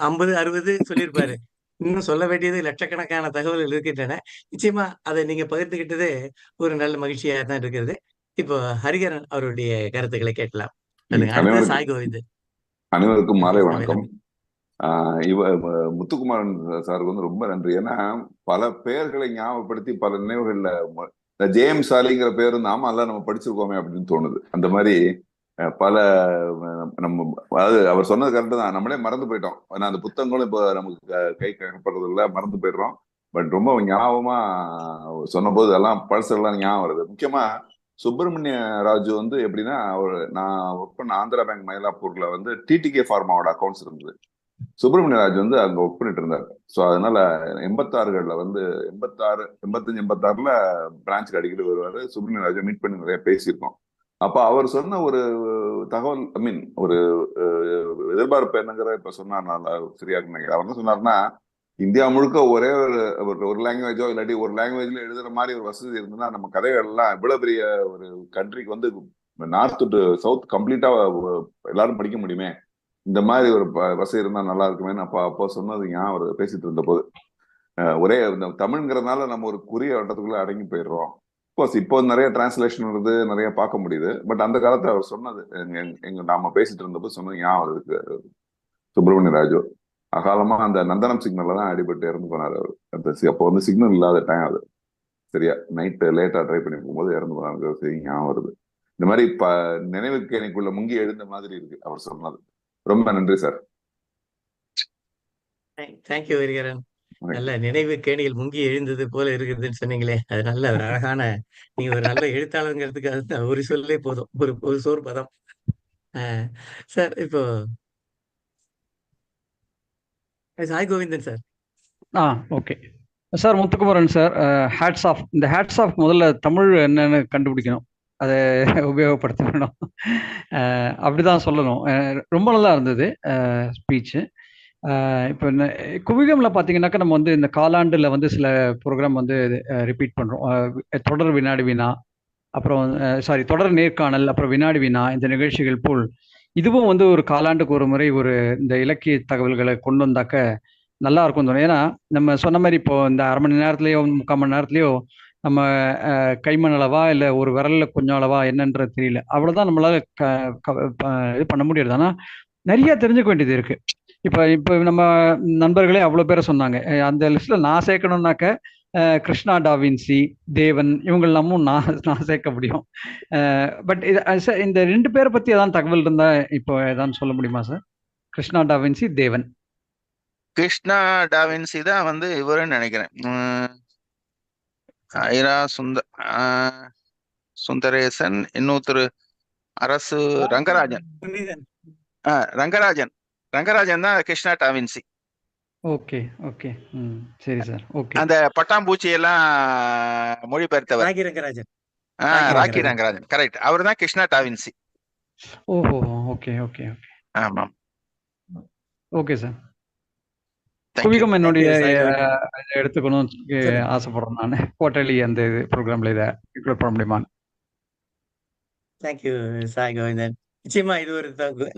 50-60 சொல்லியிருப்பாரு. இன்னும் சொல்ல வேண்டியது லட்சக்கணக்கான தகவல்கள் இருக்கின்றன. நிச்சயமா அதை நீங்க பகிர்ந்துகிட்டது ஒரு நல்ல மகிழ்ச்சியா தான் இருக்கிறது. இப்போ ஹரிஹரன் அவருடைய கருத்துக்களை கேட்கலாம். சாய் கோவிந்தன். அனைவருக்கும் மாலை வணக்கம். முத்துக்குமாரன் சாருக்கு ரொம்ப நன்றி. ஏன்னா பல பெயர்களை ஞாபகப்படுத்தி பல நினைவுகள்ல JM சாலிங்கிற பேரு நாமெல்லாம் நம்ம படிச்சிருக்கோமே அப்படின்னு தோணுது. அந்த மாதிரி பல நம்ம அதாவது அவர் சொன்னது கரெக்டு தான், நம்மளே மறந்து போயிட்டோம். ஏன்னா அந்த புத்தகங்களும் இப்போ நமக்கு கை கைப்படுறது இல்லை, மறந்து போயிடுறோம். பட் ரொம்ப ஞாபகமா சொன்ன போது எல்லாம் பழசெல்லாம் ஞாபகம் வருது. முக்கியமா சுப்பிரமணிய ராஜு எப்படின்னா, நான் ஒர்க் பண்ண ஆந்திரா பேங்க் மயிலாப்பூர்ல TTK ஃபார்மாவோட அக்கௌண்ட்ஸ் இருந்தது. சுப்பிரமணிய ராஜ் அங்க ஒர்க் பண்ணிட்டு இருந்தாரு. ஸோ அதனால 86களில் 85-86ல பிரான்ச்சுக்கு அடிக்கடி வருவாரு. சுப்பிரமணிய ராஜை மீட் பண்ணி நிறைய பேசியிருக்கோம். அப்ப அவர் சொன்ன ஒரு தகவல், ஒரு எதிர்பார்ப்பு என்னங்கிற இப்ப சொன்னார், நல்லா சரியா நினைக்கிறேன். அவர் என்ன சொன்னார்னா, இந்தியா முழுக்க ஒரே ஒரு லாங்குவேஜோ இல்லாட்டி ஒரு லாங்குவேஜ்ல எழுதுற மாதிரி ஒரு வசதி இருந்ததுன்னா நம்ம கதைகள் எல்லாம் இவ்வளவு பெரிய ஒரு கண்ட்ரிக்கு வந்து நார்த் டு சவுத் கம்ப்ளீட்டா எல்லாரும் படிக்க முடியுமே. இந்த மாதிரி ஒரு வசதி இருந்தா நல்லா இருக்குமேன்னு அப்போ சொன்னது ஞாபகம் பேசிட்டு இருந்த போது, ஒரே இந்த தமிழ்ங்கிறதுனால நம்ம ஒரு குறிய வட்டத்துக்குள்ள அடங்கி போயிடுறோம். இப்போ நிறைய டிரான்ஸ்லேஷன் வருது, நிறைய பார்க்க முடியுது. பட் அந்த காலத்துல அவர் சொன்னது எங்க நாம பேசிட்டு இருந்தப்போ சொன்னது ஞாபகம் இருக்கு. சுப்பிரமணிய ராஜு அகாலமா அந்த நந்தனம் சிக்னல்ல தான் அடிபட்டு இறந்து போனார் அவர். அப்போ வந்து சிக்னல் இல்லாத டைம் அது, சரியா நைட்டு லேட்டா ட்ரை பண்ணி போகும்போது இறந்து போனாங்க. சரி ஞாபகம் வருது. இந்த மாதிரி நினைவுக்கு எனக்குள்ள முங்கி எழுந்த மாதிரி இருக்கு அவர் சொன்னது. ரொம்ப நன்றி சார். தேங்க்யூ ஹரிஹரன். நல்ல நினைவு கேணியில் முங்கி எழுந்தது போல இருக்குதுன்னு சொன்னீங்களே, அது நல்ல ஒரு அழகான, நீங்க ஒரு நல்ல எழுத்தாளருங்கிறதுக்கு அது ஒரு சொல்லே போதும், ஒரு சோறு பதம். சார் இப்போ Sai Govindan sir. Okay sir. Muthukumaran sir, hats off. இந்த ஹேட்ஸ் ஆஃப் முதல்ல தமிழ் என்னன்னு கண்டுபிடிக்கணும், அதை உபயோகப்படுத்தணும், அப்படிதான் சொல்லணும். ரொம்ப நல்லா இருந்தது ஸ்பீச்சு. இப்போ குவிகம்ல பார்த்தீங்கன்னாக்கா நம்ம வந்து இந்த காலாண்டில் வந்து சில ப்ரோக்ராம் வந்து ரிப்பீட் பண்ணுறோம். தொடர் வினாடி வினா, அப்புறம் தொடர் நேர்காணல், அப்புறம் வினாடி வினா, இந்த நிகழ்ச்சிகள் போல் இதுவும் வந்து ஒரு காலாண்டுக்கு ஒரு முறை ஒரு இந்த இலக்கிய தகவல்களை கொண்டு வந்தாக்க நல்லா இருக்கும் தோணும். ஏன்னா நம்ம சொன்ன மாதிரி இப்போ இந்த அரை மணி நேரத்துலையோ 3/4 மணி நேரத்துலையோ நம்ம கைமண் அளவா இல்லை ஒரு விரல்ல கொஞ்சம் அளவா என்னன்றது தெரியல, அவ்வளோதான் நம்மளால இது பண்ண முடியாது. ஆனால் நிறைய தெரிஞ்சுக்க வேண்டியது இருக்கு. இப்போ நம்ம நண்பர்களே அவ்வளோ பேரை சொன்னாங்க. அந்த லிஸ்ட்ல நான் சேர்க்கணும்னாக்க கிருஷ்ணா டாவின்சி, தேவன், இவங்கெல்லாமும் நான் சேர்க்க முடியும். பட் இந்த 2 பேரை பத்தி ஏதாவது தகவல் இருந்தா இப்போ ஏதாவது சொல்ல முடியுமா சார்? கிருஷ்ணா டாவின்சி, தேவன். கிருஷ்ணா டாவின்சி தான் வந்து இவருன்னு நினைக்கிறேன். ஐரா சுந்தரேசன், இன்னொருத்தர் அரசு ரங்கராஜன். ரங்கராஜன் தான் கிருஷ்ணா டாவின்சி. ஓகே ஓகே, சரி சார். ஓகே. அந்த பட்டாம்பூச்சி எல்லாம் மொழிபெயர்த்தவர் ராக்கி ரங்கராஜன். ராக்கி ரங்கராஜன், கரெக்ட். அவர் தான் கிருஷ்ணா டாவின்சி. ஓஹோ, ஓகே ஓகே ஓகே. ஆமாம், ஓகே சார். குவிகம் என்னுடைய எடுத்துக்கணும் ஆசைப்படுறேன் நான். குவார்டர்லி அந்த ப்ரோக்ராம்ல இதை இன்க்ளூட் பண்ண முடியுமா? தேங்க்யூ சாய் கோவிந்தன். நிச்சயமா இது ஒரு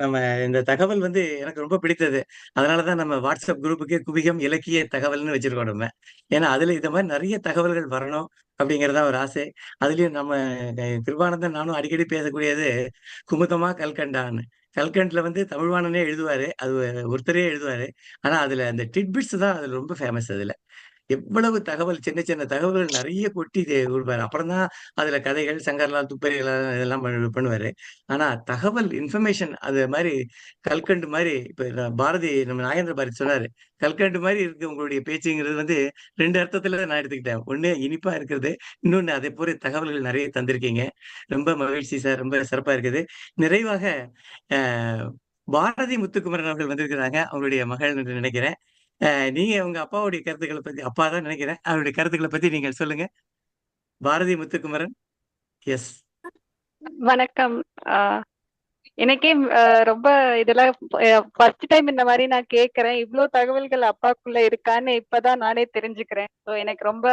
நம்ம இந்த தகவல் வந்து எனக்கு ரொம்ப பிடித்தது. அதனாலதான் நம்ம வாட்ஸ்அப் குரூப்புக்கே குவிகம் இலக்கிய தகவல்னு வச்சிருக்கோம் நம்ம. ஏன்னா அதுல இந்த மாதிரி நிறைய தகவல்கள் வரணும் அப்படிங்கறதா ஒரு ஆசை. அதுலயும் நம்ம கிருபானந்தன் நானும் அடிக்கடி பேசக்கூடியது குமுதமா கல்கண்டான்னு. கல்கண்ட்ல வந்து தமிழ்வாணனே எழுதுவாரு, அது ஒருத்தரே எழுதுவாரு. ஆனா அதுல அந்த டிட்பிட்ஸ் தான் அதுல ரொம்ப ஃபேமஸ். அதுல எவ்வளவு தகவல், சின்ன சின்ன தகவல்கள் நிறைய கொட்டி கொடுப்பாரு. அப்புறம் தான் அதுல கதைகள், சங்கர்லால் துப்பறிகள் இதெல்லாம் பண்ணுவாரு. ஆனா தகவல் இன்ஃபர்மேஷன் அது மாதிரி கல்கண்டு மாதிரி, இப்ப பாரதி, நம்ம நாகேந்திர பாரதி சொன்னாரு, கல்கண்டு மாதிரி இருக்கு உங்களுடைய பேச்சுங்கிறது வந்து 2 அர்த்தத்துல நான் எடுத்துக்கிட்டேன். ஒண்ணு இனிப்பா இருக்கிறது, இன்னொன்னு அதை போற தகவல்கள் நிறைய தந்திருக்கீங்க. ரொம்ப மகிழ்ச்சி சார், ரொம்ப சிறப்பா இருக்குது. நிறைவாக பாரதி முத்துக்குமரன் அவர்கள் வந்திருக்கிறாங்க, அவங்களுடைய மகள் என்று நினைக்கிறேன். நீங்க உங்க அப்பாவுடைய கருத்துக்களை பத்தி, அப்பா தான் நினைக்கிறேன், அவருடைய கருத்துக்களை பத்தி நீங்கள் சொல்லுங்க. பாரதி முத்துக்குமரன். எஸ், வணக்கம். எனக்கே ரொம்ப இதெல்லாம் ஃபர்ஸ்ட் டைம் இந்த மாதிரி நான் கேக்குறேன். இவ்வளவு தகவல்கள் அப்பாக்குள்ள இருக்கான்னு இப்பதான் நானே தெரிஞ்சுக்கிறேன். ஸோ எனக்கு ரொம்ப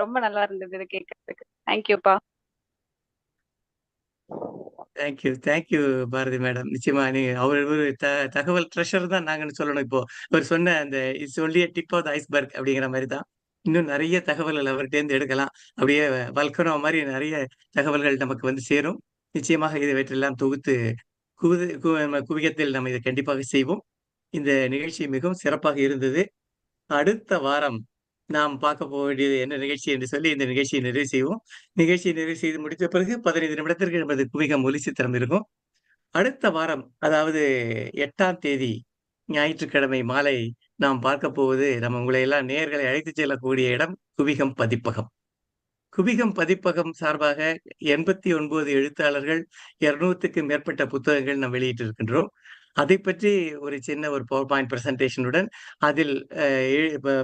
ரொம்ப நல்லா இருந்தது இது கேட்கறதுக்கு. தேங்க்யூப்பா. Thank you Bharathi madam. நிச்சயமா நீங்க அவர் ஒரு தகவல் ட்ரெஷர் தான் நாங்கன்னு சொல்லணும். இப்போ அவர் சொன்ன அந்த it's only tip of the iceberg அப்படிங்கிற மாதிரி தான். இன்னும் நிறைய தகவல்கள் அவர்கிட்ட இருந்து எடுக்கலாம். அப்படியே வல்கனோ மாதிரி நிறைய தகவல்கள் நமக்கு வந்து சேரும். நிச்சயமாக இவற்றெல்லாம் தொகுத்து குவியத்தில் நம்ம இதை கண்டிப்பாக செய்வோம். இந்த நிகழ்ச்சி மிகவும் சிறப்பாக இருந்தது. அடுத்த வாரம் நாம் பார்க்க போக வேண்டியது என்ன நிகழ்ச்சி என்று சொல்லி இந்த நிகழ்ச்சியை நிறைவு செய்வோம். நிகழ்ச்சியை நிறைவு செய்து முடித்த பிறகு 15 நிமிடத்திற்கு நமது குவிகம் ஒலி சித்திரம் இருக்கும். அடுத்த வாரம், அதாவது 8ஆம் தேதி ஞாயிற்றுக்கிழமை மாலை நாம் பார்க்க போவது, நம்ம உங்களை எல்லாம் நேயர்களை அழைத்து செல்லக்கூடிய இடம் குவிகம் பதிப்பகம். குவிகம் பதிப்பகம் சார்பாக 89 எழுத்தாளர்கள், 200க்கும் மேற்பட்ட புத்தகங்கள் நாம் வெளியிட்டு இருக்கின்றோம். அதை பற்றி ஒரு சின்ன ஒரு பவர் பாயிண்ட் பிரசன்டேஷனுடன் அதில்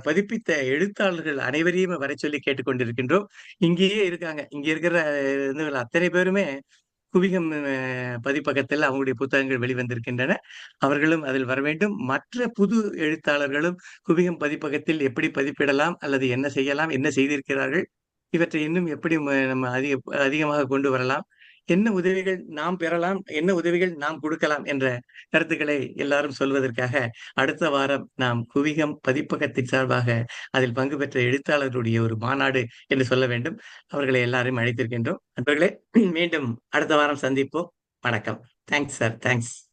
பதிப்பித்த எழுத்தாளர்கள் அனைவரையும் வர சொல்லி கேட்டுக்கொண்டிருக்கின்றோம். இங்கேயே இருக்காங்க. இங்க இருக்கிற அத்தனை பேருமே குவிகம் பதிப்பகத்தில் அவங்களுடைய புத்தகங்கள் வெளிவந்திருக்கின்றன. அவர்களும் அதில் வர வேண்டும். மற்ற புது எழுத்தாளர்களும் குவிகம் பதிப்பகத்தில் எப்படி பதிப்பிடலாம் அல்லது என்ன செய்யலாம், என்ன செய்திருக்கிறார்கள், இவற்றை இன்னும் எப்படி நம்ம அதிகமாக கொண்டு வரலாம், என்ன உதவிகள் நாம் பெறலாம், என்ன உதவிகள் நாம் கொடுக்கலாம் என்ற கருத்துக்களை எல்லாரும் சொல்வதற்காக அடுத்த வாரம் நாம் குவிகம் பதிப்பகத்தின் சார்பாக அதில் பங்கு பெற்ற எழுத்தாளர்களுடைய ஒரு மாநாடு என்று சொல்ல வேண்டும். அவர்களை எல்லாரையும் அழைத்திருக்கின்றோம். நண்பர்களே, மீண்டும் அடுத்த வாரம் சந்திப்போம். வணக்கம். Thanks sir. தேங்க்ஸ்.